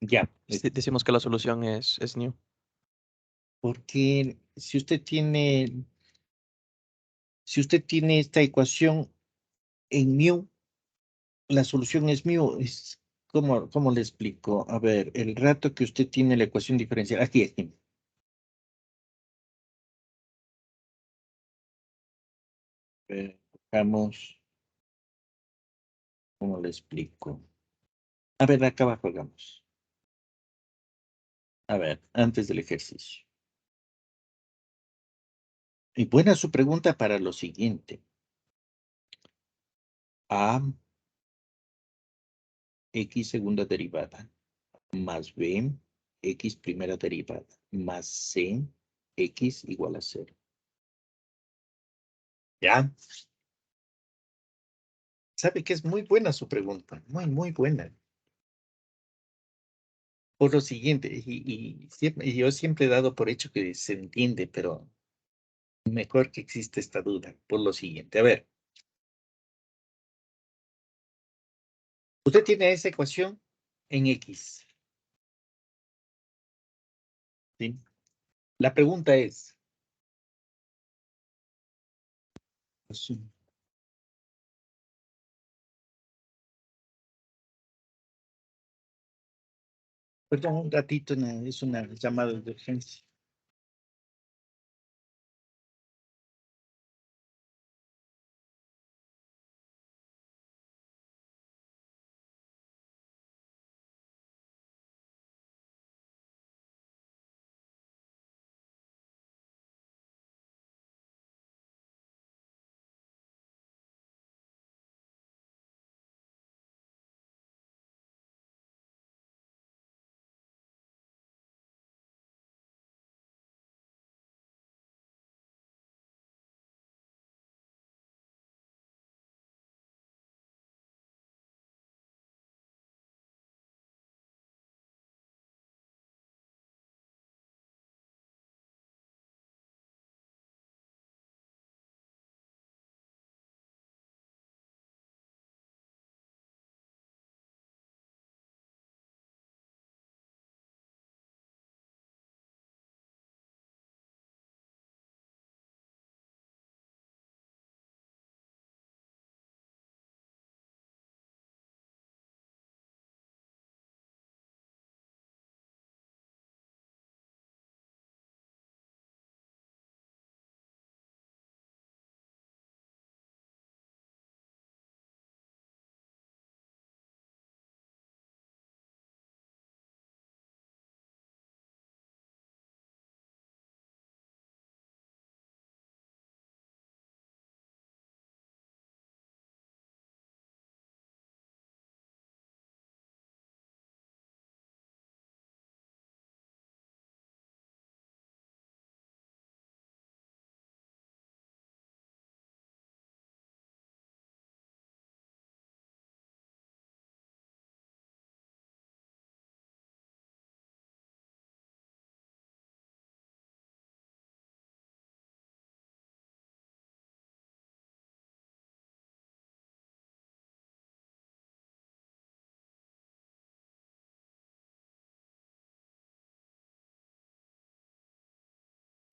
Ya, decimos que la solución es new? porque si usted tiene esta ecuación en mu, la solución es mu, ¿cómo le explico? A ver, el rato que usted tiene la ecuación diferencial, aquí. Vamos, ¿cómo le explico? A ver, acá abajo hagamos. A ver, antes del ejercicio. Y buena su pregunta para lo siguiente. A, X segunda derivada, más B, X primera derivada, más C, X igual a 0. ¿Ya? ¿Sabe que es muy buena su pregunta? Muy buena. Por lo siguiente, y yo siempre he dado por hecho que se entiende, pero mejor que existe esta duda. Por lo siguiente, a ver. Usted tiene esa ecuación en X. ¿Sí? La pregunta es, sí, perdón, un ratito, es una llamada de urgencia.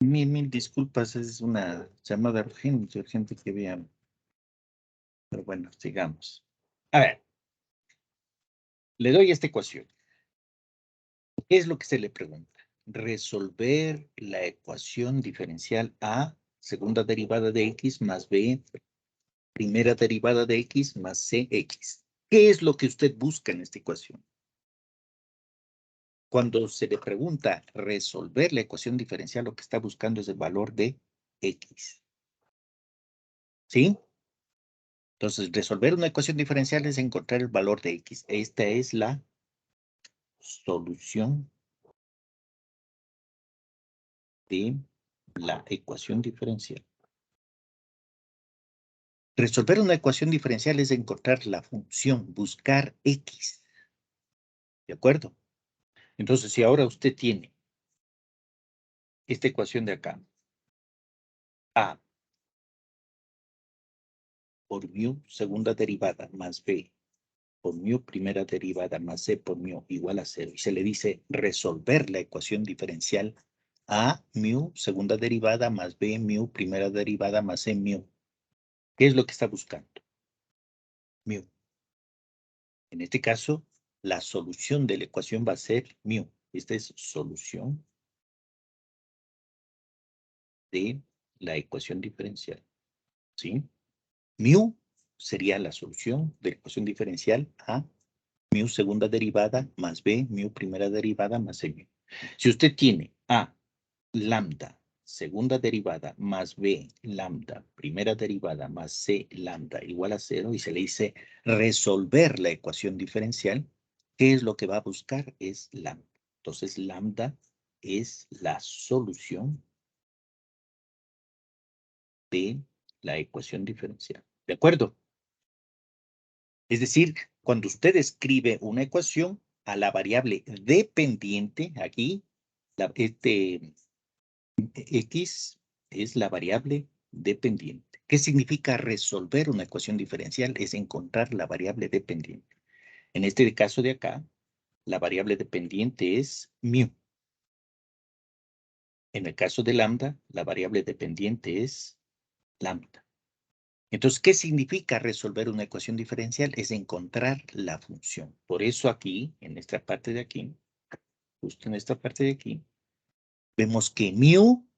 Mil disculpas, es una llamada urgente que vean. Pero bueno, sigamos. A ver, le doy esta ecuación. ¿Qué es lo que se le pregunta? Resolver la ecuación diferencial A, segunda derivada de X más B, primera derivada de X más CX. ¿Qué es lo que usted busca en esta ecuación? Cuando se le pregunta resolver la ecuación diferencial, lo que está buscando es el valor de X. ¿Sí? Entonces, resolver una ecuación diferencial es encontrar el valor de X. Esta es la solución de la ecuación diferencial. Resolver una ecuación diferencial es encontrar la función, buscar X. ¿De acuerdo? Entonces, si ahora usted tiene esta ecuación de acá, A por mu segunda derivada más B por mu primera derivada más C por mu igual a 0, y se le dice resolver la ecuación diferencial A mu segunda derivada más B mu primera derivada más C mu. ¿Qué es lo que está buscando? Mu. En este caso, la solución de la ecuación va a ser mu. Esta es solución de la ecuación diferencial. ¿Sí? Mu sería la solución de la ecuación diferencial a mu segunda derivada más B mu primera derivada más C mu. Si usted tiene A lambda segunda derivada más B lambda primera derivada más C lambda igual a 0 y se le dice resolver la ecuación diferencial, ¿qué es lo que va a buscar? Es lambda. Entonces lambda es la solución de la ecuación diferencial. ¿De acuerdo? Es decir, cuando usted escribe una ecuación a la variable dependiente, aquí, X es la variable dependiente. ¿Qué significa resolver una ecuación diferencial? Es encontrar la variable dependiente. En este caso de acá, la variable dependiente es mu. En el caso de lambda, la variable dependiente es lambda. Entonces, ¿qué significa resolver una ecuación diferencial? Es encontrar la función. Por eso aquí, en esta parte de aquí, justo en esta parte de aquí, vemos que mu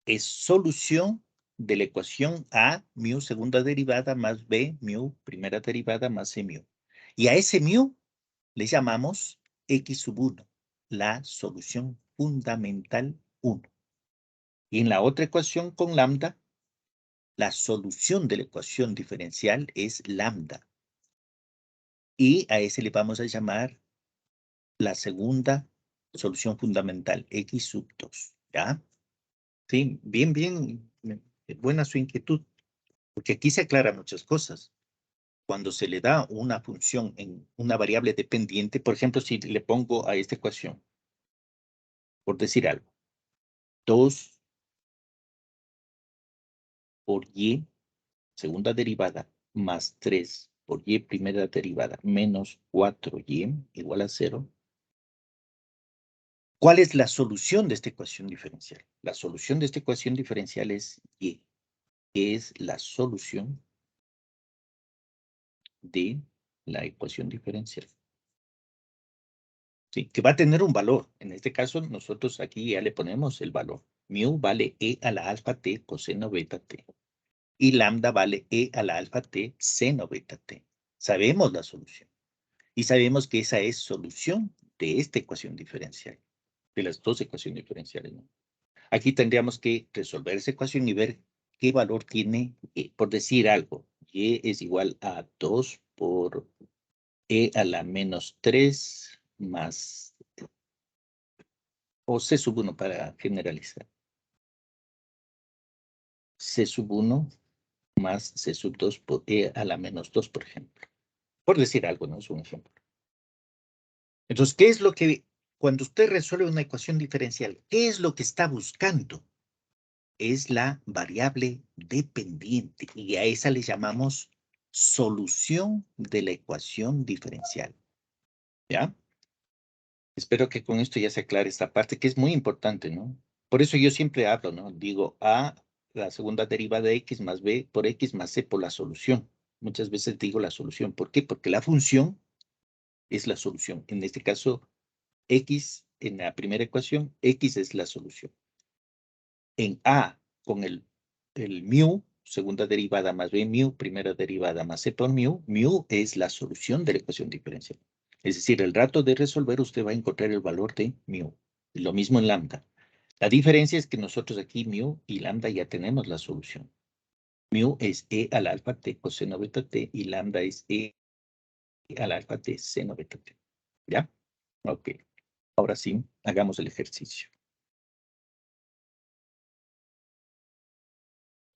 es solución de la ecuación A, mu segunda derivada más B, mu primera derivada más C mu. Y a ese mu le llamamos X sub 1, la solución fundamental 1. Y en la otra ecuación con lambda, la solución de la ecuación diferencial es lambda. Y a ese le vamos a llamar la segunda solución fundamental, X sub 2. ¿Ya? Sí, bien, buena su inquietud, porque aquí se aclaran muchas cosas. Cuando se le da una función en una variable dependiente, por ejemplo, si le pongo a esta ecuación, por decir algo, 2 por y, segunda derivada, más 3 por y primera derivada, menos 4y igual a 0. ¿Cuál es la solución de esta ecuación diferencial? La solución de esta ecuación diferencial es y, que es la solución de la ecuación diferencial. Sí, que va a tener un valor. En este caso, nosotros aquí ya le ponemos el valor. Mu vale e a la alfa t coseno beta t. Y lambda vale e a la alfa t seno beta t. Sabemos la solución. Y sabemos que esa es solución de esta ecuación diferencial. De las dos ecuaciones diferenciales, ¿no? Aquí tendríamos que resolver esa ecuación y ver qué valor tiene e. Por decir algo, y es igual a 2 por e a la menos 3 más, o C sub 1 para generalizar. C sub 1 más C sub 2 por e a la menos 2, por ejemplo. Por decir algo, no es un ejemplo. Entonces, ¿qué es lo que, cuando usted resuelve una ecuación diferencial, qué es lo que está buscando? Es la variable dependiente y a esa le llamamos solución de la ecuación diferencial. ¿Ya? Espero que con esto ya se aclare esta parte que es muy importante, ¿no? Por eso yo siempre hablo, ¿no? Digo A, la segunda derivada de X más B por X más C por la solución. Muchas veces digo la solución. ¿Por qué? Porque la función es la solución. En este caso, X, en la primera ecuación, X es la solución. En A, con el mu, segunda derivada más B mu, primera derivada más C por mu es la solución de la ecuación diferencial. Es decir, el rato de resolver usted va a encontrar el valor de mu. Lo mismo en lambda. La diferencia es que nosotros aquí mu y lambda ya tenemos la solución. Mu es e al alfa t coseno beta t y lambda es e al alfa t seno beta t. ¿Ya? Ok. Ahora sí, hagamos el ejercicio.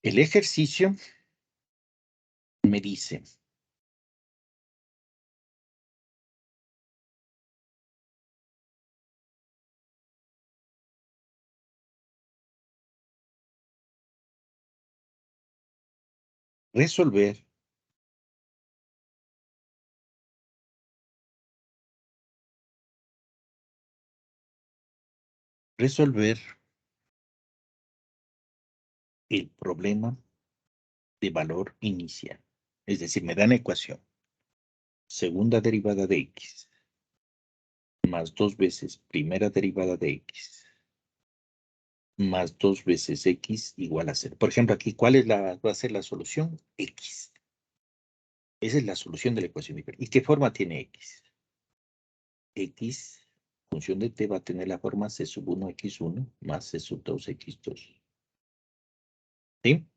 El ejercicio me dice, resolver el problema de valor inicial. Es decir, me dan la ecuación. Segunda derivada de x más 2 veces primera derivada de x más 2 veces x igual a 0. Por ejemplo, aquí, ¿cuál es va a ser la solución? X. Esa es la solución de la ecuación diferencial. ¿Y qué forma tiene x? X, función de t, va a tener la forma c sub 1 x1 más c sub 2 x2. ¿Sí?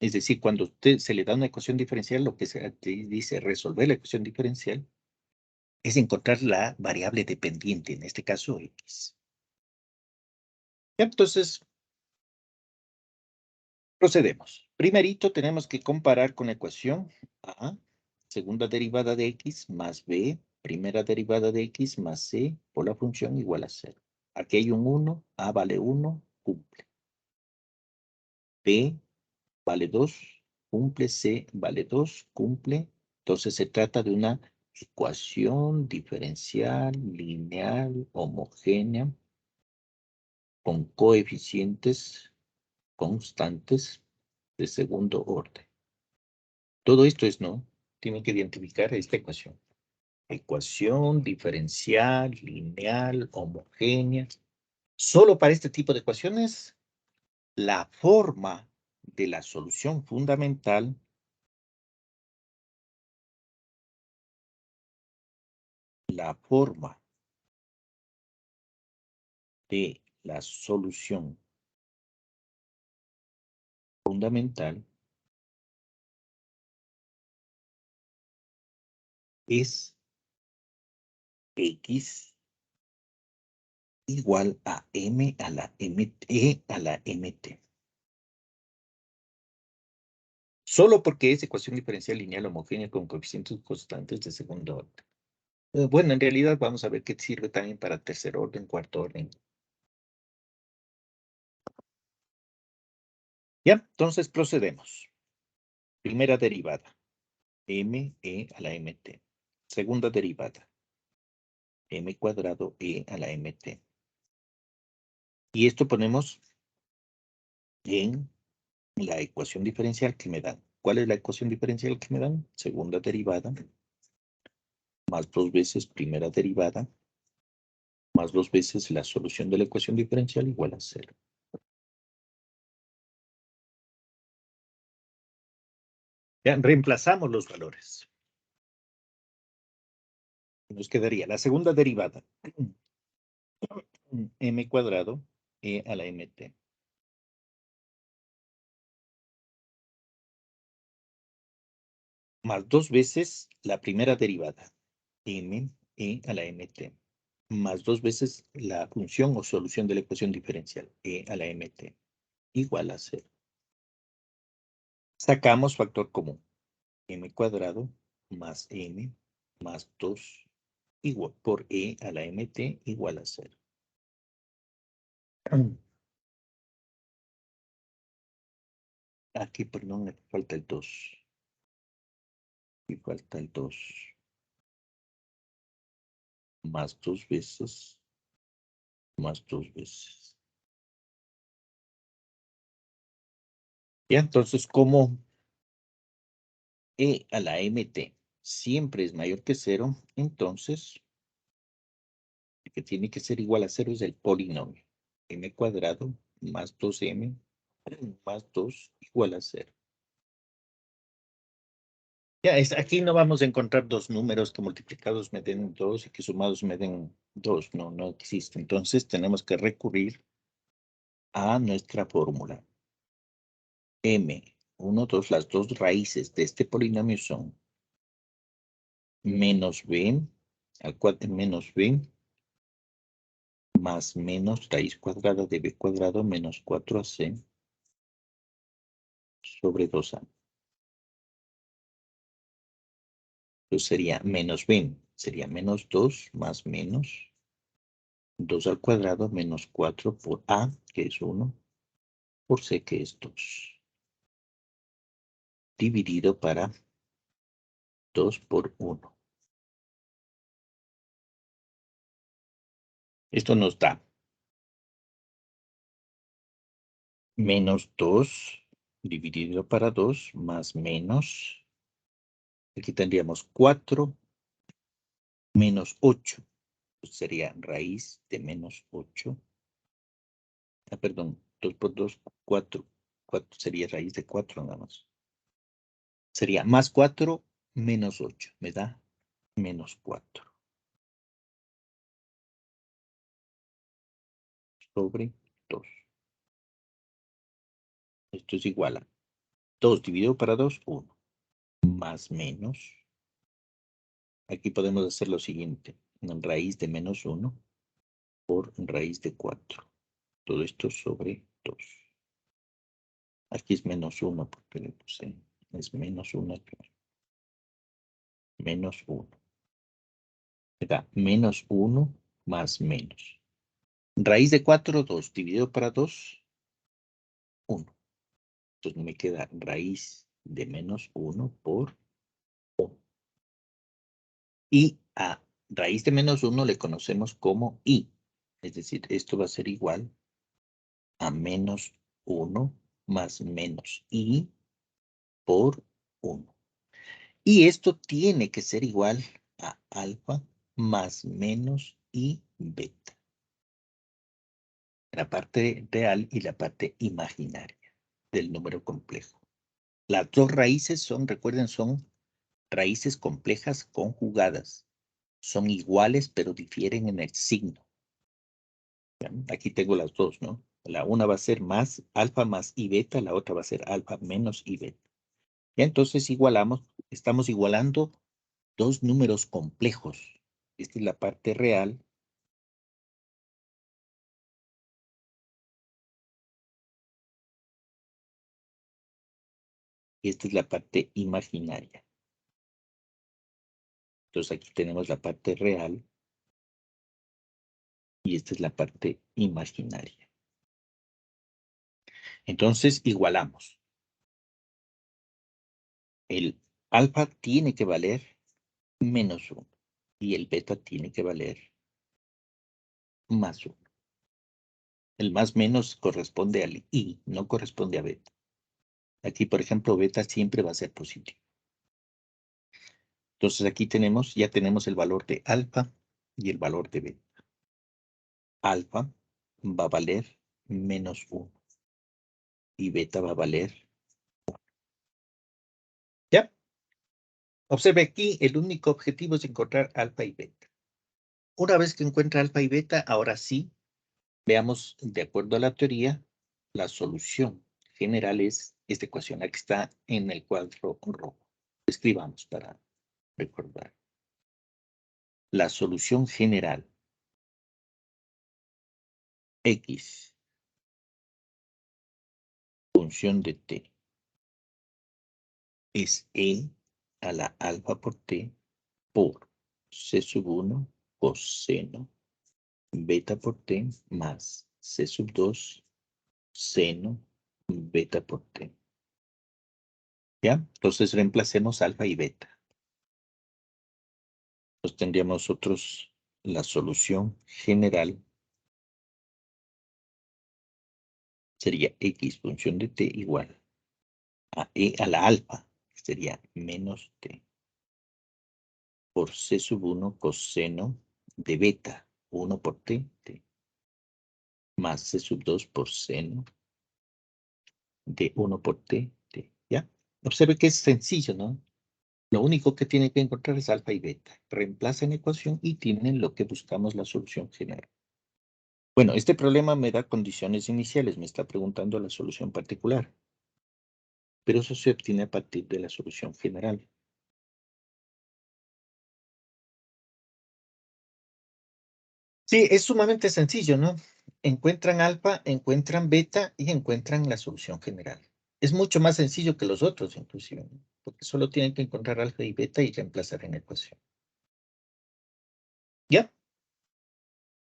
Es decir, cuando usted se le da una ecuación diferencial, lo que se dice resolver la ecuación diferencial es encontrar la variable dependiente, en este caso x. Entonces, procedemos. Primerito tenemos que comparar con la ecuación A, segunda derivada de x más b, primera derivada de x más c por la función igual a 0. Aquí hay un 1, a vale 1, cumple. B vale 2, cumple. C vale 2, cumple. Entonces se trata de una ecuación diferencial, lineal, homogénea, con coeficientes constantes de segundo orden. Todo esto es no. Tienen que identificar esta ecuación. Ecuación diferencial, lineal, homogénea. Solo para este tipo de ecuaciones, la forma de la solución fundamental la forma de la solución fundamental es x igual a m a la e a la mt. Solo porque es ecuación diferencial lineal homogénea con coeficientes constantes de segundo orden. Bueno, en realidad vamos a ver qué sirve también para tercer orden, cuarto orden. Ya, entonces procedemos. Primera derivada, m e a la mt. Segunda derivada, m cuadrado e a la mt. Y esto ponemos en la ecuación diferencial que me dan. ¿Cuál es la ecuación diferencial que me dan? Segunda derivada más 2 veces primera derivada más 2 veces la solución de la ecuación diferencial igual a 0. Ya, reemplazamos los valores. Nos quedaría la segunda derivada, m cuadrado e a la mt. Más 2 veces la primera derivada, m e a la mt. Más 2 veces la función o solución de la ecuación diferencial, e a la mt. Igual a 0. Sacamos factor común. M cuadrado más m más 2 igual por e a la mt igual a 0. Aquí, perdón, me falta el 2. Y falta el 2. Más 2 veces. Más 2 veces. Ya, entonces, como e a la mt siempre es mayor que 0, entonces, el que tiene que ser igual a 0 es el polinomio. M cuadrado más 2m más 2 igual a 0. Ya, aquí no vamos a encontrar dos números que multiplicados me den 2 y que sumados me den 2. No, no existe. Entonces, tenemos que recurrir a nuestra fórmula. M1, 2, las dos raíces de este polinomio son menos b al cuadrado menos b más menos raíz cuadrada de b cuadrado menos 4ac sobre 2a. Entonces sería menos b, sería menos 2 más menos 2 al cuadrado menos 4 por a, que es 1, por c, que es 2. Dividido para 2 por 1. Esto nos da menos 2 dividido para 2 más menos, aquí tendríamos 4 menos 8, pues sería raíz de menos 8. Perdón, 2 por 2, 4. 4 sería raíz de 4 nada más. Sería más 4 menos 8, me da menos 4. Sobre 2. Esto es igual a 2 dividido para 2, 1. Más menos. Aquí podemos hacer lo siguiente. Raíz de menos 1 por raíz de 4. Todo esto sobre 2. Aquí es menos 1 porque le puse. Es menos 1 aquí. Menos 1. Me da menos 1 más menos. Raíz de 4, 2. Dividido para 2, 1. Entonces me queda raíz de menos 1 por 1. Y a raíz de menos 1 le conocemos como i. Es decir, esto va a ser igual a menos 1 más menos i por 1. Y esto tiene que ser igual a alfa más menos i beta. La parte real y la parte imaginaria del número complejo. Las dos raíces son, recuerden, son raíces complejas conjugadas. Son iguales, pero difieren en el signo. Aquí tengo las dos, ¿no? La una va a ser más alfa más i beta, la otra va a ser alfa menos i beta. Y entonces igualamos, estamos igualando dos números complejos. Esta es la parte real. Y esta es la parte imaginaria. Entonces aquí tenemos la parte real. Y esta es la parte imaginaria. Entonces igualamos. El alfa tiene que valer menos 1. Y el beta tiene que valer más 1. El más menos corresponde al i, no corresponde a beta. Aquí, por ejemplo, beta siempre va a ser positivo. Entonces aquí tenemos, ya tenemos el valor de alfa y el valor de beta. Alfa va a valer menos 1 y beta va a valer 1. ¿Ya? Observe aquí, el único objetivo es encontrar alfa y beta. Una vez que encuentra alfa y beta, ahora sí, veamos, de acuerdo a la teoría, la solución general es esta ecuación, la que está en el cuadro rojo. Escribamos para recordar. La solución general x función de t es e a la alfa por t por c sub 1 coseno beta por t más c sub 2 seno beta por t. ¿Ya? Entonces reemplacemos alfa y beta. Entonces tendríamos nosotros la solución general sería x función de t igual a e a la alfa, que sería menos t por c sub 1 coseno de beta, 1 por t, más c sub 2 por seno de 1 por t, ¿ya? Observe que es sencillo, ¿no? Lo único que tiene que encontrar es alfa y beta. Reemplaza en ecuación y tienen lo que buscamos, la solución general. Bueno, este problema me da condiciones iniciales, me está preguntando la solución particular. Pero eso se obtiene a partir de la solución general. Sí, es sumamente sencillo, ¿no? Encuentran alfa, encuentran beta y encuentran la solución general. Es mucho más sencillo que los otros, inclusive, ¿no? Porque solo tienen que encontrar alfa y beta y reemplazar en ecuación. ¿Ya?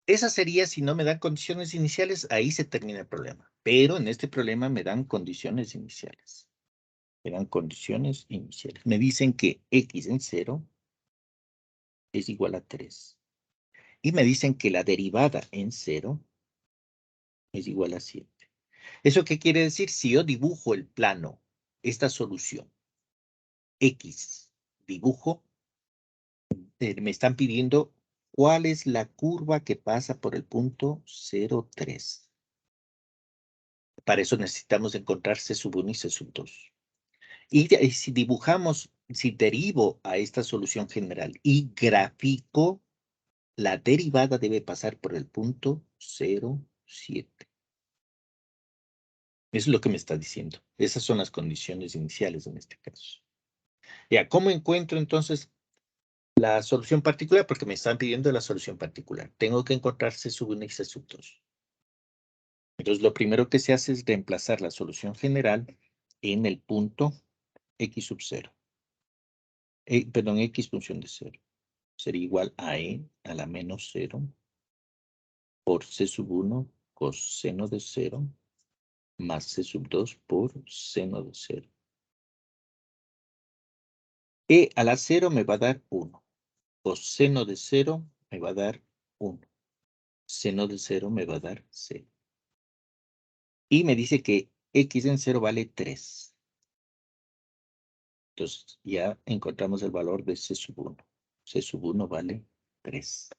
Esa sería, si no me dan condiciones iniciales, ahí se termina el problema. Pero en este problema me dan condiciones iniciales. Me dan condiciones iniciales. Me dicen que x en 0 es igual a 3. Y me dicen que la derivada en 0 es igual a 7. ¿Eso qué quiere decir? Si yo dibujo el plano, esta solución, X, dibujo, me están pidiendo cuál es la curva que pasa por el punto 0,3. Para eso necesitamos encontrar C sub 1 y C sub 2. Y si dibujamos, si derivo a esta solución general y grafico, la derivada debe pasar por el punto 0,7. Eso es lo que me está diciendo. Esas son las condiciones iniciales en este caso. Ya, ¿cómo encuentro entonces la solución particular? Porque me están pidiendo la solución particular. Tengo que encontrar C sub 1 y C sub 2. Entonces, lo primero que se hace es reemplazar la solución general en el punto X sub 0. Perdón, X función de 0. Sería igual a E a la menos 0 por C sub 1 coseno de 0 más C sub 2 por seno de 0. E a la 0 me va a dar 1. Coseno de 0 me va a dar 1. Seno de 0 me va a dar 0. Y me dice que X en 0 vale 3. Entonces ya encontramos el valor de C sub 1. C sub 1 vale 3.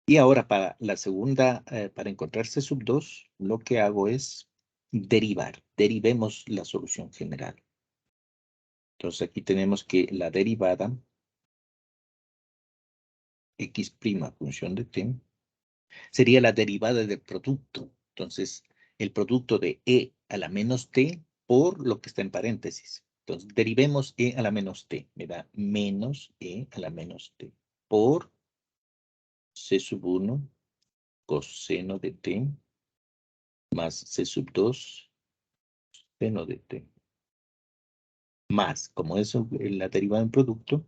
Y ahora para la segunda, para encontrar C sub 2, lo que hago es derivar. Derivemos la solución general. Entonces aquí tenemos que la derivada X' función de t sería la derivada del producto. Entonces, el producto de E a la menos t por lo que está en paréntesis. Entonces, derivemos E a la menos t. Me da menos E a la menos t por C sub 1 coseno de t más C sub 2 seno de t. Más, como eso, la derivada en producto,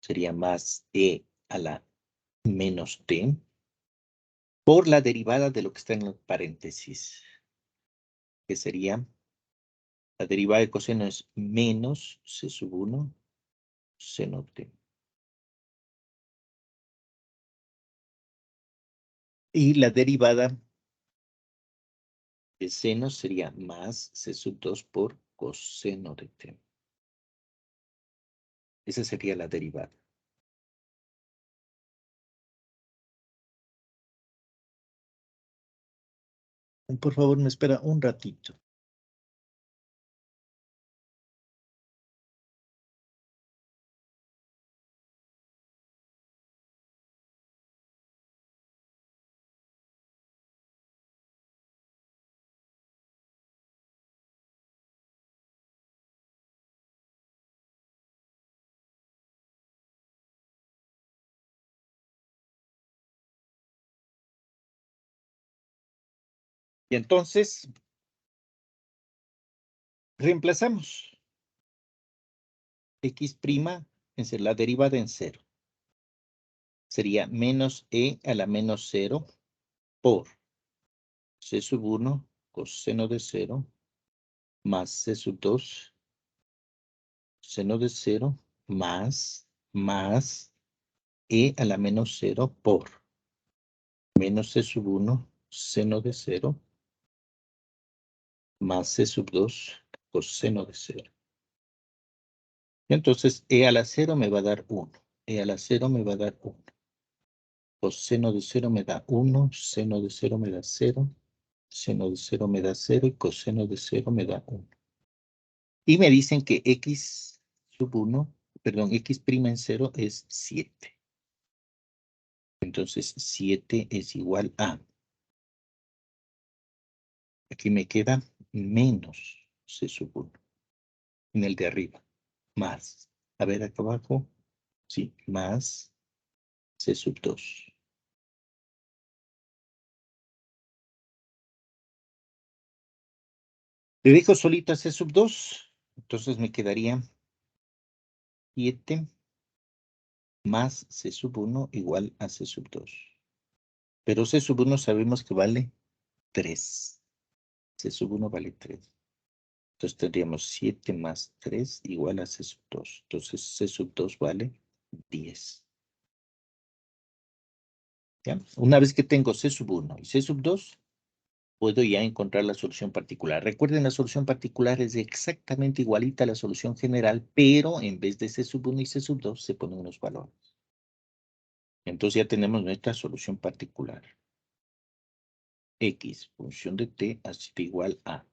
sería más E a la menos t por la derivada de lo que está en el paréntesis, que sería la derivada de coseno es menos C sub 1 seno t. Y la derivada de seno sería más C sub 2 por coseno de t. Esa sería la derivada. Por favor, me espera un ratito. Y entonces, reemplazamos X' en ser la derivada en 0. Sería menos E a la menos 0 por C sub 1 coseno de 0 más C sub 2 seno de 0 más E a la menos 0 por menos C sub 1 seno de 0 más C sub 2 coseno de 0. Entonces, e a la 0 me va a dar 1. E a la 0 me va a dar 1. Coseno de 0 me da 1. Seno de 0 me da 0. Seno de 0 me da 0 y coseno de 0 me da 1. Y me dicen que x sub 1, perdón, x' en 0 es 7. Entonces, 7 es igual a... Aquí me queda menos c sub 1. En el de arriba. Más. A ver, acá abajo. Sí, más c sub 2. Le dejo solita c sub 2. Entonces me quedaría 7 más c sub 1 igual a c sub 2. Pero c sub 1 sabemos que vale 3. C sub 1 vale 3. Entonces tendríamos 7 más 3 igual a C sub 2. Entonces C sub 2 vale 10. ¿Ya? Una vez que tengo C sub 1 y C sub 2, puedo ya encontrar la solución particular. Recuerden, la solución particular es exactamente igualita a la solución general, pero en vez de C sub 1 y C sub 2 se ponen unos valores. Entonces ya tenemos nuestra solución particular. X, función de t, así de igual a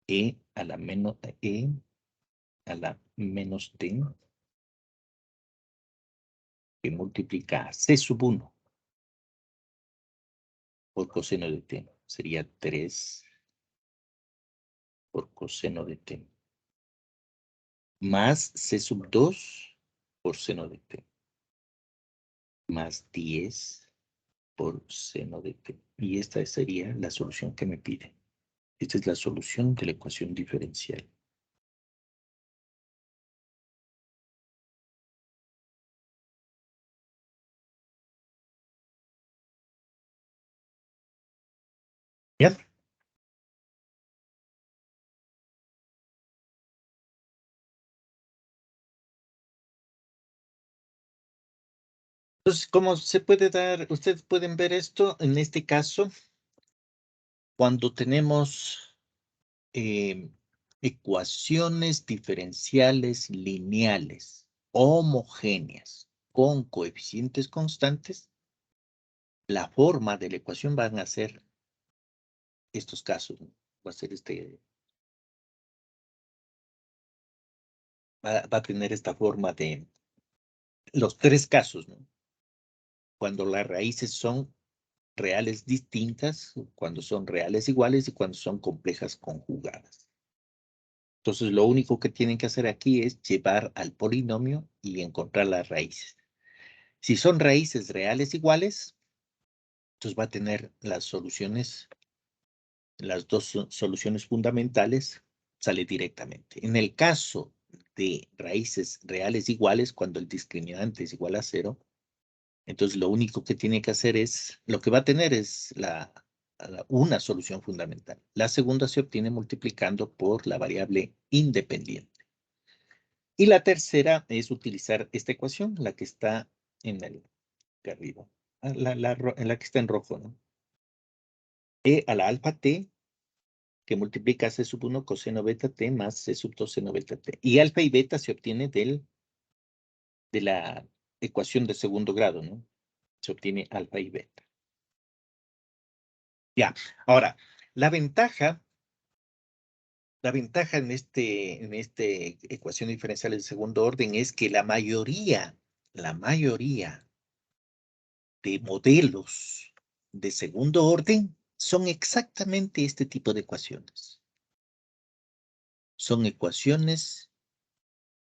e a la menos t que multiplica a c sub 1 por coseno de t. Sería 3 por coseno de t. Más c sub 2 por seno de t. Más 10 por seno de t. Y esta sería la solución que me pide. Esta es la solución de la ecuación diferencial. ¿Ya? Entonces, ¿cómo se puede dar? Ustedes pueden ver esto en este caso cuando tenemos ecuaciones diferenciales lineales homogéneas con coeficientes constantes. La forma de la ecuación van a ser estos casos, ¿no? Va a ser va a tener esta forma de los tres casos, ¿no? Cuando las raíces son reales distintas, cuando son reales iguales y cuando son complejas conjugadas. Entonces, lo único que tienen que hacer aquí es llevar al polinomio y encontrar las raíces. Si son raíces reales iguales, entonces va a tener las soluciones, las dos soluciones fundamentales, sale directamente. En el caso de raíces reales iguales, cuando el discriminante es igual a 0, entonces lo único que tiene que hacer es, lo que va a tener es una solución fundamental. La segunda se obtiene multiplicando por la variable independiente. Y la tercera es utilizar esta ecuación, la que está en el de arriba, en la que está en rojo, ¿no? E a la alfa t, que multiplica c sub 1 coseno beta t más c sub 2 seno beta t. Y alfa y beta se obtiene de la ecuación de segundo grado, ¿no? Se obtiene alfa y beta. Ya, ahora, la ventaja en este ecuación diferencial de segundo orden es que la mayoría de modelos de segundo orden son exactamente este tipo de ecuaciones. Son ecuaciones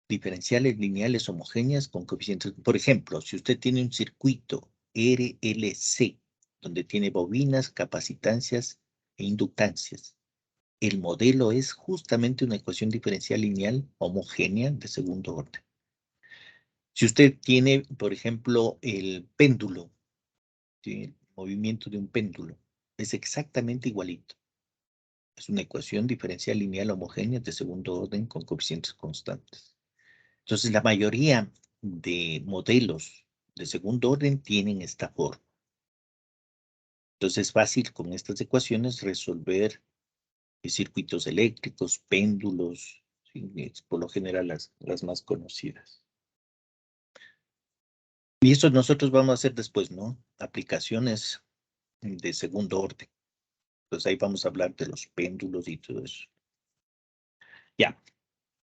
diferenciales lineales homogéneas con coeficientes. Por ejemplo, si usted tiene un circuito RLC, donde tiene bobinas, capacitancias e inductancias, el modelo es justamente una ecuación diferencial lineal homogénea de segundo orden. Si usted tiene, por ejemplo, el péndulo, ¿sí? El movimiento de un péndulo, es exactamente igualito. Es una ecuación diferencial lineal homogénea de segundo orden con coeficientes constantes. Entonces, la mayoría de modelos de segundo orden tienen esta forma. Entonces, es fácil con estas ecuaciones resolver circuitos eléctricos, péndulos, ¿sí? Es por lo general las más conocidas. Y eso nosotros vamos a hacer después, ¿no? Aplicaciones de segundo orden. Entonces ahí vamos a hablar de los péndulos y todo eso. Ya.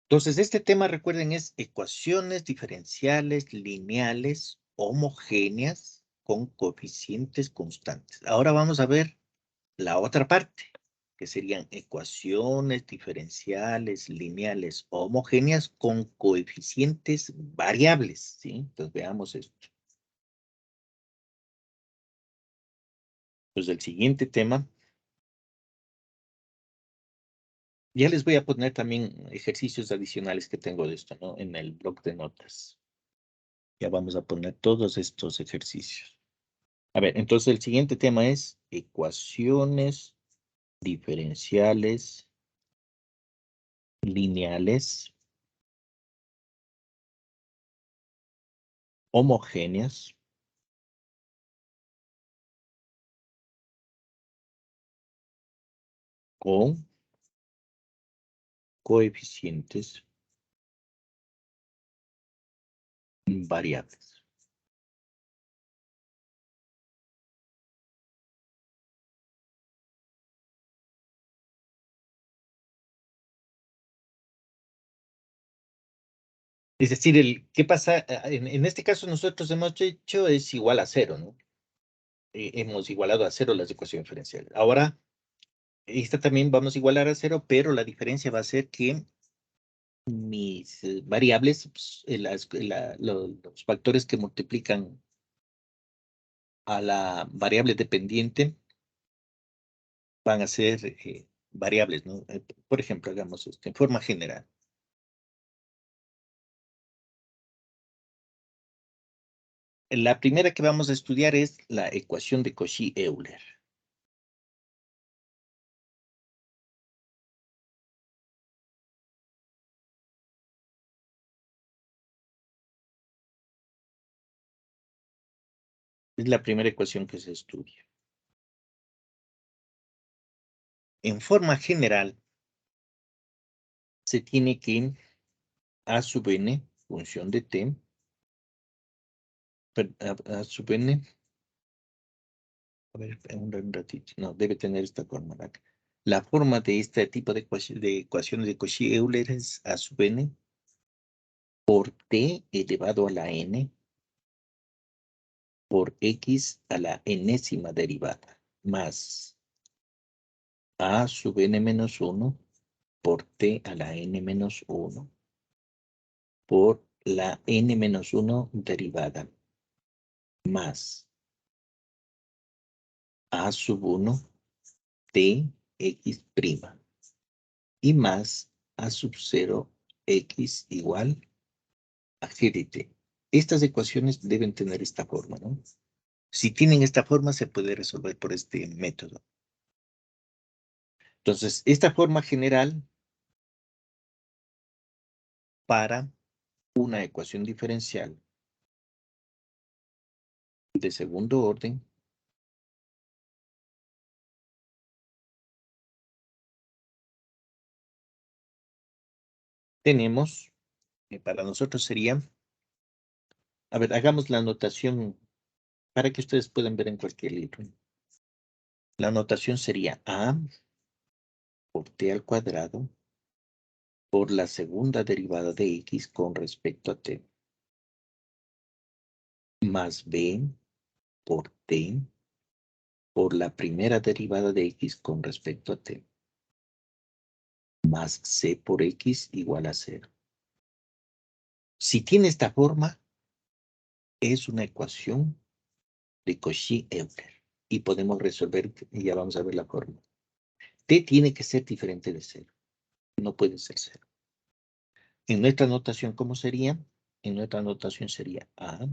Entonces este tema, recuerden, es ecuaciones diferenciales lineales homogéneas con coeficientes constantes. Ahora vamos a ver la otra parte, que serían ecuaciones diferenciales lineales homogéneas con coeficientes variables, ¿sí? Entonces veamos esto. Pues el siguiente tema, ya les voy a poner también ejercicios adicionales que tengo de esto, ¿no? En el blog de notas. Ya vamos a poner todos estos ejercicios. A ver, entonces el siguiente tema es ecuaciones diferenciales lineales homogéneas con coeficientes variables. Es decir, ¿qué pasa? En este caso nosotros hemos hecho es igual a cero, ¿no? Hemos igualado a cero las ecuaciones diferenciales. Ahora, esta también vamos a igualar a cero, pero la diferencia va a ser que mis variables, pues, los factores que multiplican a la variable dependiente van a ser variables, ¿no? Por ejemplo, hagamos esto en forma general. La primera que vamos a estudiar es la ecuación de Cauchy-Euler. Es la primera ecuación que se estudia. En forma general, se tiene que a sub n, función de t, a sub n, a ver, un ratito, no, debe tener esta forma. La forma de este tipo de ecuaciones de Cauchy-Euler es a sub n por t elevado a la n por x a la enésima derivada, más a sub n menos 1 por t a la n menos 1 por la n menos 1 derivada, más a sub 1 t x prima y más a sub 0 x igual a g de t. Estas ecuaciones deben tener esta forma, ¿no? Si tienen esta forma, se puede resolver por este método. Entonces, esta forma general para una ecuación diferencial de segundo orden tenemos, para nosotros sería, a ver, hagamos la anotación para que ustedes puedan ver en cualquier libro. La anotación sería a por t al cuadrado por la segunda derivada de x con respecto a t, más b por t por la primera derivada de x con respecto a t, más c por x igual a 0. Si tiene esta forma, es una ecuación de Cauchy-Euler y podemos resolver, y ya vamos a ver la forma. T tiene que ser diferente de 0, no puede ser 0. En nuestra notación, ¿cómo sería? En nuestra notación sería a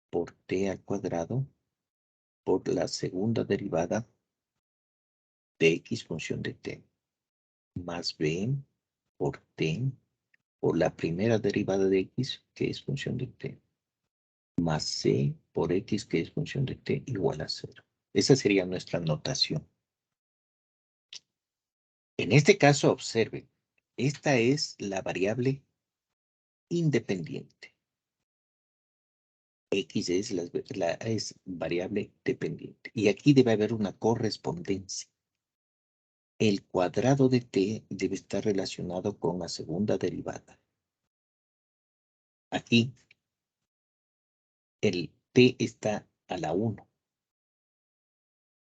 por t al cuadrado por la segunda derivada de x función de t, más b por t por la primera derivada de x, que es función de t, más c por x, que es función de t, igual a 0. Esa sería nuestra notación. En este caso, observen, esta es la variable independiente. X es es variable dependiente. Y aquí debe haber una correspondencia. El cuadrado de t debe estar relacionado con la segunda derivada. Aquí, el t está a la 1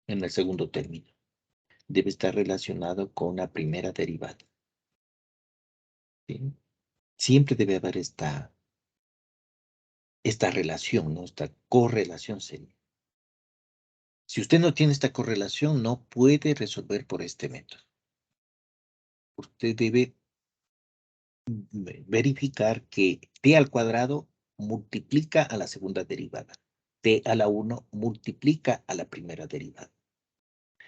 en el segundo término. Debe estar relacionado con la primera derivada. ¿Sí? Siempre debe haber esta relación, ¿no? Esta correlación sería. Si usted no tiene esta correlación, no puede resolver por este método. Usted debe verificar que t al cuadrado multiplica a la segunda derivada. T a la 1 multiplica a la primera derivada.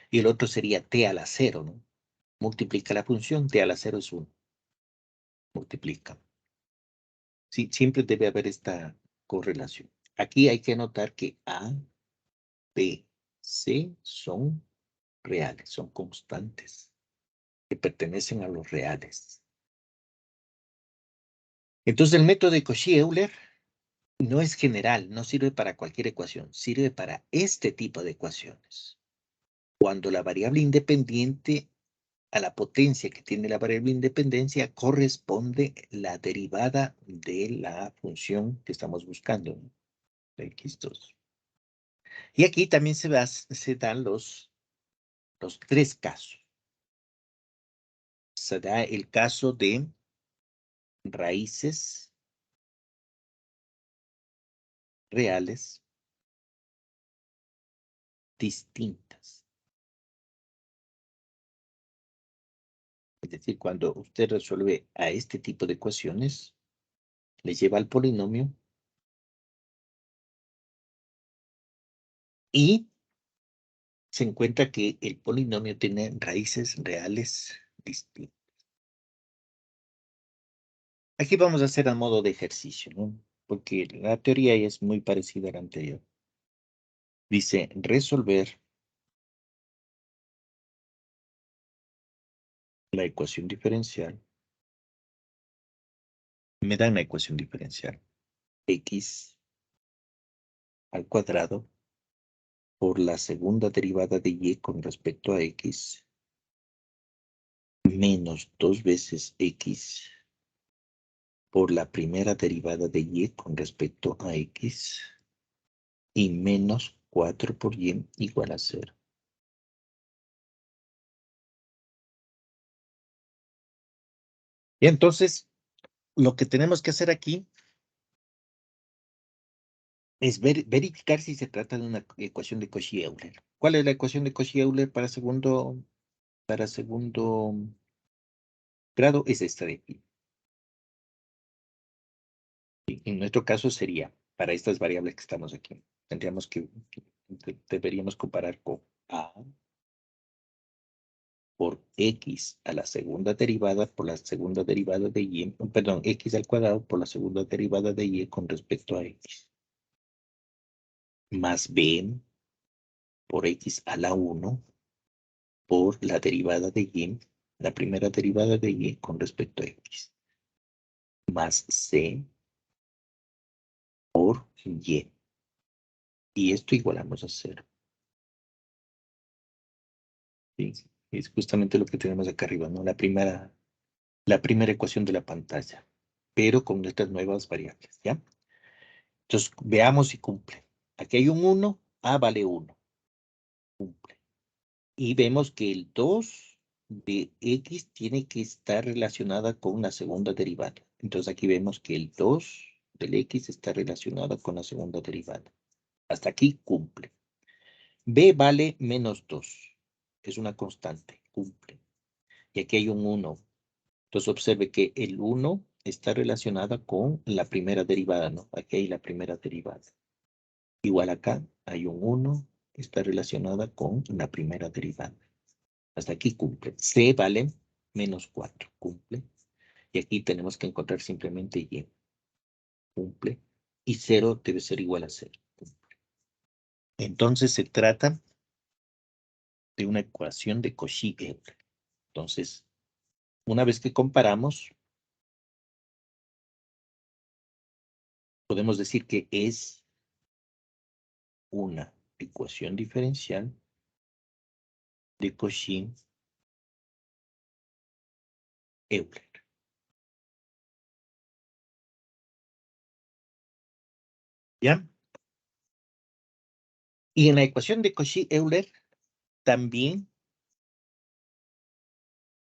Y el otro sería t a la 0, ¿no? Multiplica la función, t a la 0 es 1. Multiplica. Sí, siempre debe haber esta correlación. Aquí hay que notar que A, B, C son reales, son constantes, que pertenecen a los reales. Entonces el método de Cauchy-Euler no es general, no sirve para cualquier ecuación, sirve para este tipo de ecuaciones. Cuando la variable independiente a la potencia que tiene la variable independencia corresponde la derivada de la función que estamos buscando, ¿no? X2. Y aquí también se dan los tres casos. Se da el caso de raíces reales distintas. Es decir, cuando usted resuelve a este tipo de ecuaciones, le lleva al polinomio y se encuentra que el polinomio tiene raíces reales distintas. Aquí vamos a hacer a modo de ejercicio, ¿no? Porque la teoría es muy parecida a la anterior. Dice, resolver la ecuación diferencial. Me dan la ecuación diferencial. X al cuadrado por la segunda derivada de y con respecto a x menos 2 veces x por la primera derivada de y con respecto a x y menos 4 por y igual a 0. Y entonces, lo que tenemos que hacer aquí es verificar si se trata de una ecuación de Cauchy-Euler. ¿Cuál es la ecuación de Cauchy-Euler para segundo grado? Es esta de aquí. En nuestro caso sería, para estas variables que estamos aquí, tendríamos que, deberíamos comparar con A por X a la segunda derivada por la segunda derivada de Y, perdón, X al cuadrado por la segunda derivada de Y con respecto a X. Más B por X a la 1 por la derivada de Y, la primera derivada de Y con respecto a X. Más C por Y. Y esto igualamos a 0. ¿Sí? Es justamente lo que tenemos acá arriba, ¿no? La primera ecuación de la pantalla, pero con nuestras nuevas variables, ¿ya? Entonces, veamos si cumple. Aquí hay un 1, A vale 1, cumple. Y vemos que el 2 de X tiene que estar relacionada con la segunda derivada. Entonces, aquí vemos que el 2 del X está relacionado con la segunda derivada. Hasta aquí cumple. B vale menos 2. Es una constante, cumple. Y aquí hay un 1. Entonces observe que el 1 está relacionada con la primera derivada, ¿no? Aquí hay la primera derivada. Igual acá hay un 1, está relacionada con la primera derivada. Hasta aquí cumple. C vale menos 4, cumple. Y aquí tenemos que encontrar simplemente Y. Cumple. Y 0 debe ser igual a 0. Cumple. Entonces se trata de una ecuación de Cauchy-Euler. Entonces, una vez que comparamos, podemos decir que es una ecuación diferencial de Cauchy-Euler. ¿Ya? Y en la ecuación de Cauchy-Euler también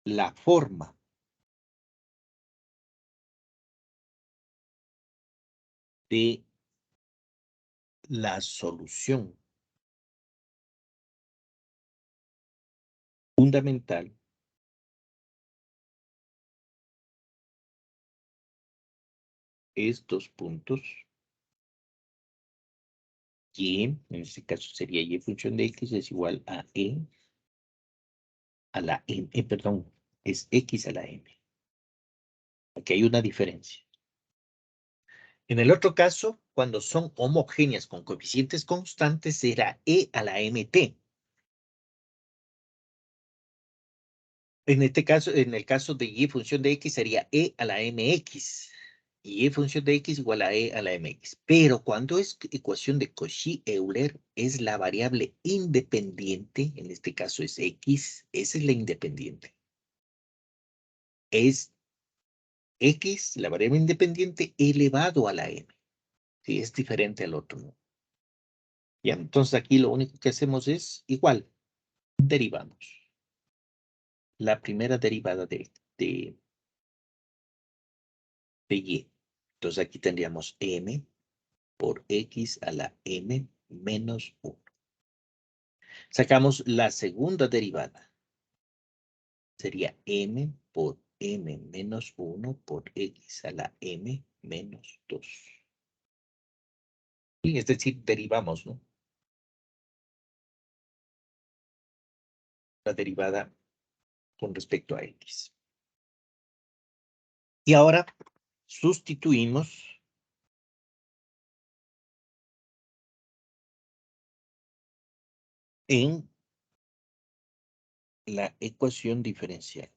la forma de la solución fundamental es dos puntos y, en este caso sería y función de x es igual a e a la m, perdón, es x a la m. Aquí hay una diferencia. En el otro caso, cuando son homogéneas con coeficientes constantes, será e a la mt. En este caso, en el caso de y función de x sería e a la mx. Y y función de x igual a e a la mx. Pero cuando es ecuación de Cauchy-Euler, es la variable independiente, en este caso es x, esa es la independiente. Es x, la variable independiente, elevado a la m. Sí, es diferente al otro, ¿no? Ya, entonces aquí lo único que hacemos es igual, derivamos. La primera derivada de y. Entonces aquí tendríamos m por x a la m menos 1. Sacamos la segunda derivada. Sería m por m menos 1 por x a la m menos 2. Y es decir, derivamos, ¿no? La derivada con respecto a x. Y ahora sustituimos en la ecuación diferencial.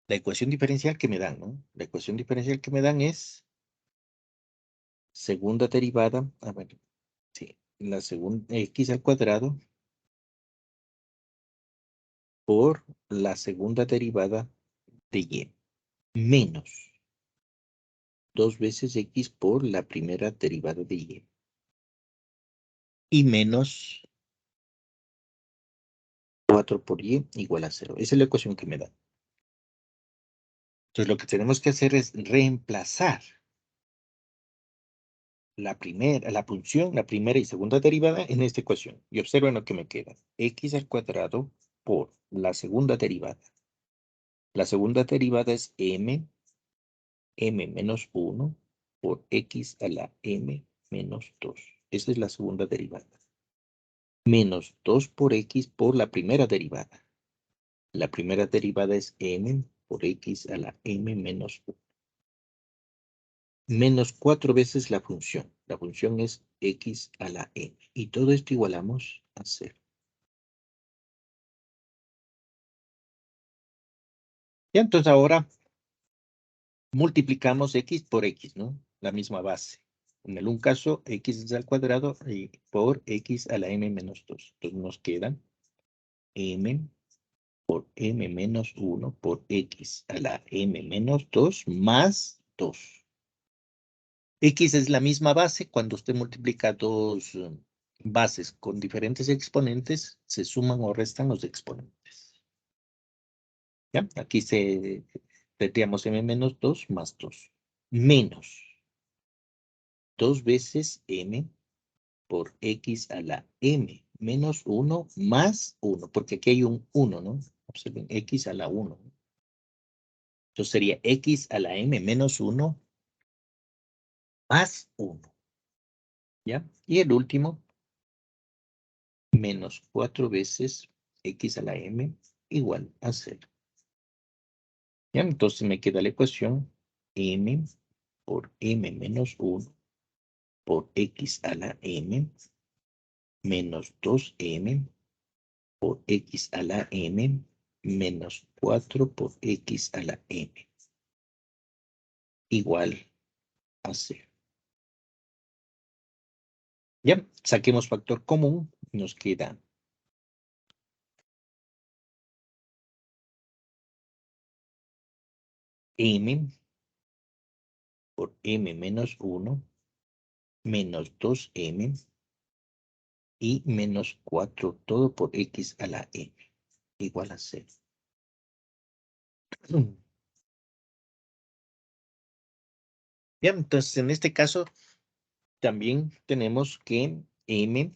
La ecuación diferencial que me dan, ¿no? La ecuación diferencial que me dan es segunda derivada, sí, la segunda x al cuadrado por la segunda derivada de y menos 2 veces x por la primera derivada de y menos 4 por y igual a 0. Esa es la ecuación que me da. Entonces lo que tenemos que hacer es reemplazar la función, la primera y segunda derivada en esta ecuación. Y observen lo que me queda. X al cuadrado por la segunda derivada. La segunda derivada es m menos 1 por x a la m menos 2. Esa es la segunda derivada. Menos 2 por x por la primera derivada. La primera derivada es m por x a la m menos 1. Menos 4 veces la función. La función es x a la m. Y todo esto igualamos a 0. Y entonces ahora multiplicamos x por x, ¿no? La misma base. En el un caso, x al cuadrado y por x a la m menos 2. Entonces nos quedan m por m menos 1 por x a la m menos 2 más 2. X es la misma base. Cuando usted multiplica dos bases con diferentes exponentes, se suman o restan los exponentes. ¿Ya? Aquí tendríamos m menos 2 más 2. Menos 2 veces m por x a la m menos 1 más 1, porque aquí hay un 1, ¿no? Observen, x a la 1. Entonces sería x a la m menos 1 más 1. ¿Ya? Y el último, menos 4 veces x a la m igual a 0. ¿Ya? Entonces me queda la ecuación m por m menos 1 por x a la m menos 2m por x a la m menos 4 por x a la m igual a 0. Ya, saquemos factor común, nos queda m por m menos 1 menos 2m y menos 4 todo por x a la m igual a 0. Bien, entonces en este caso también tenemos que m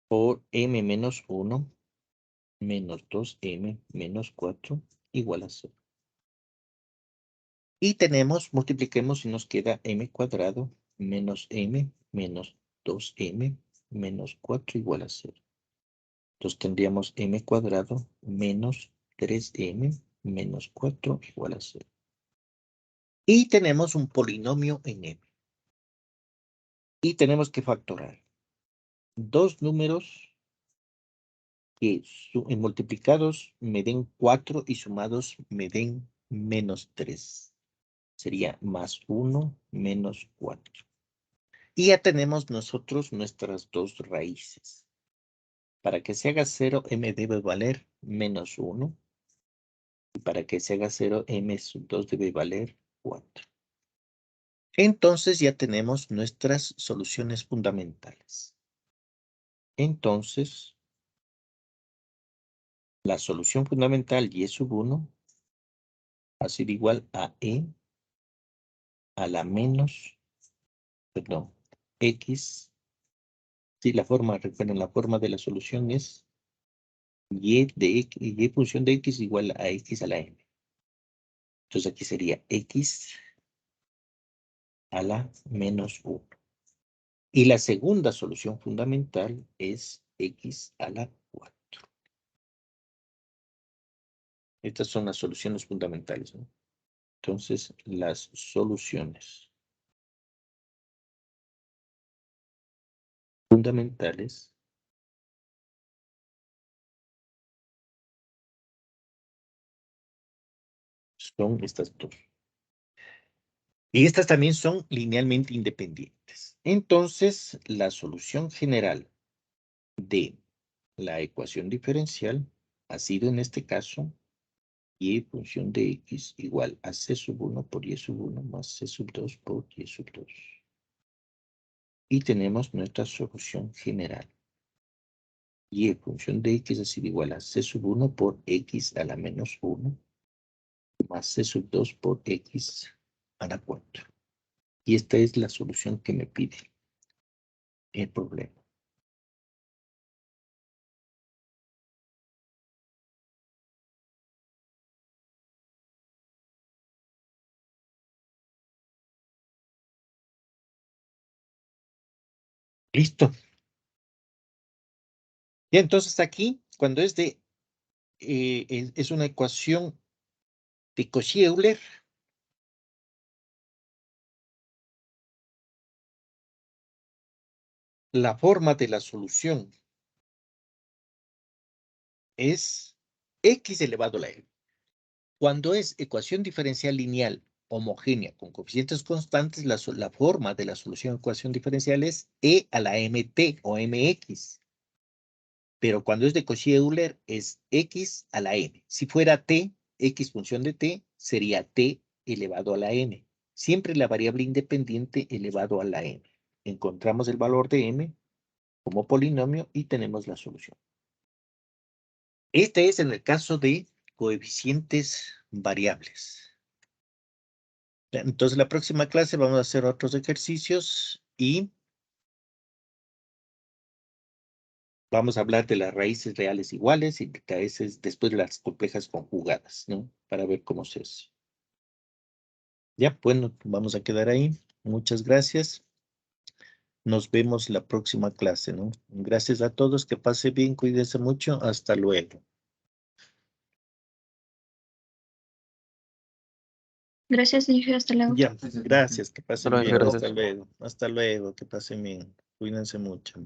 por m menos 1 menos 2m menos 4 igual a 0. Y tenemos, multipliquemos y nos queda m cuadrado menos m menos 2m menos 4 igual a 0. Entonces tendríamos m cuadrado menos 3m menos 4 igual a 0. Y tenemos un polinomio en m. Y tenemos que factorar dos números que multiplicados me den 4 y sumados me den menos 3. Sería más 1 menos 4. Y ya tenemos nosotros nuestras dos raíces. Para que se haga 0, m debe valer menos 1. Y para que se haga 0, m sub 2 debe valer 4. Entonces ya tenemos nuestras soluciones fundamentales. Entonces, la solución fundamental y sub 1 va a ser igual a e a la menos, perdón, x. Sí, recuerden, la forma de la solución es y función de x igual a x a la m. Entonces aquí sería x a la menos 1. Y la segunda solución fundamental es x a la 4. Estas son las soluciones fundamentales, ¿no? Entonces, las soluciones fundamentales son estas dos. Y estas también son linealmente independientes. Entonces, la solución general de la ecuación diferencial ha sido en este caso y función de x igual a c sub 1 por y sub 1 más c sub 2 por y sub 2. Y tenemos nuestra solución general. Y función de x ha sido igual a c sub 1 por x a la menos 1 más c sub 2 por x a la 4. Y esta es la solución que me pide el problema. Listo. Y entonces aquí, cuando es es una ecuación de Cauchy-Euler, la forma de la solución es x elevado a la m. Cuando es ecuación diferencial lineal homogénea con coeficientes constantes, la forma de la solución de ecuación diferencial es e a la mt o mx. Pero cuando es de Cauchy-Euler es x a la m. Si fuera t, x función de t, sería t elevado a la m. Siempre la variable independiente elevado a la m. Encontramos el valor de m como polinomio y tenemos la solución. Este es en el caso de coeficientes variables. Entonces, la próxima clase vamos a hacer otros ejercicios y vamos a hablar de las raíces reales iguales y de raíces después de las complejas conjugadas, ¿no? Para ver cómo se hace. Ya, bueno, vamos a quedar ahí. Muchas gracias. Nos vemos la próxima clase, ¿no? Gracias a todos, que pase bien, cuídense mucho. Hasta luego. Gracias, Sergio. Hasta luego. Ya, gracias, que pasen Hasta luego, bien. gracias. Hasta luego. Hasta luego, que pasen bien. Cuídense mucho.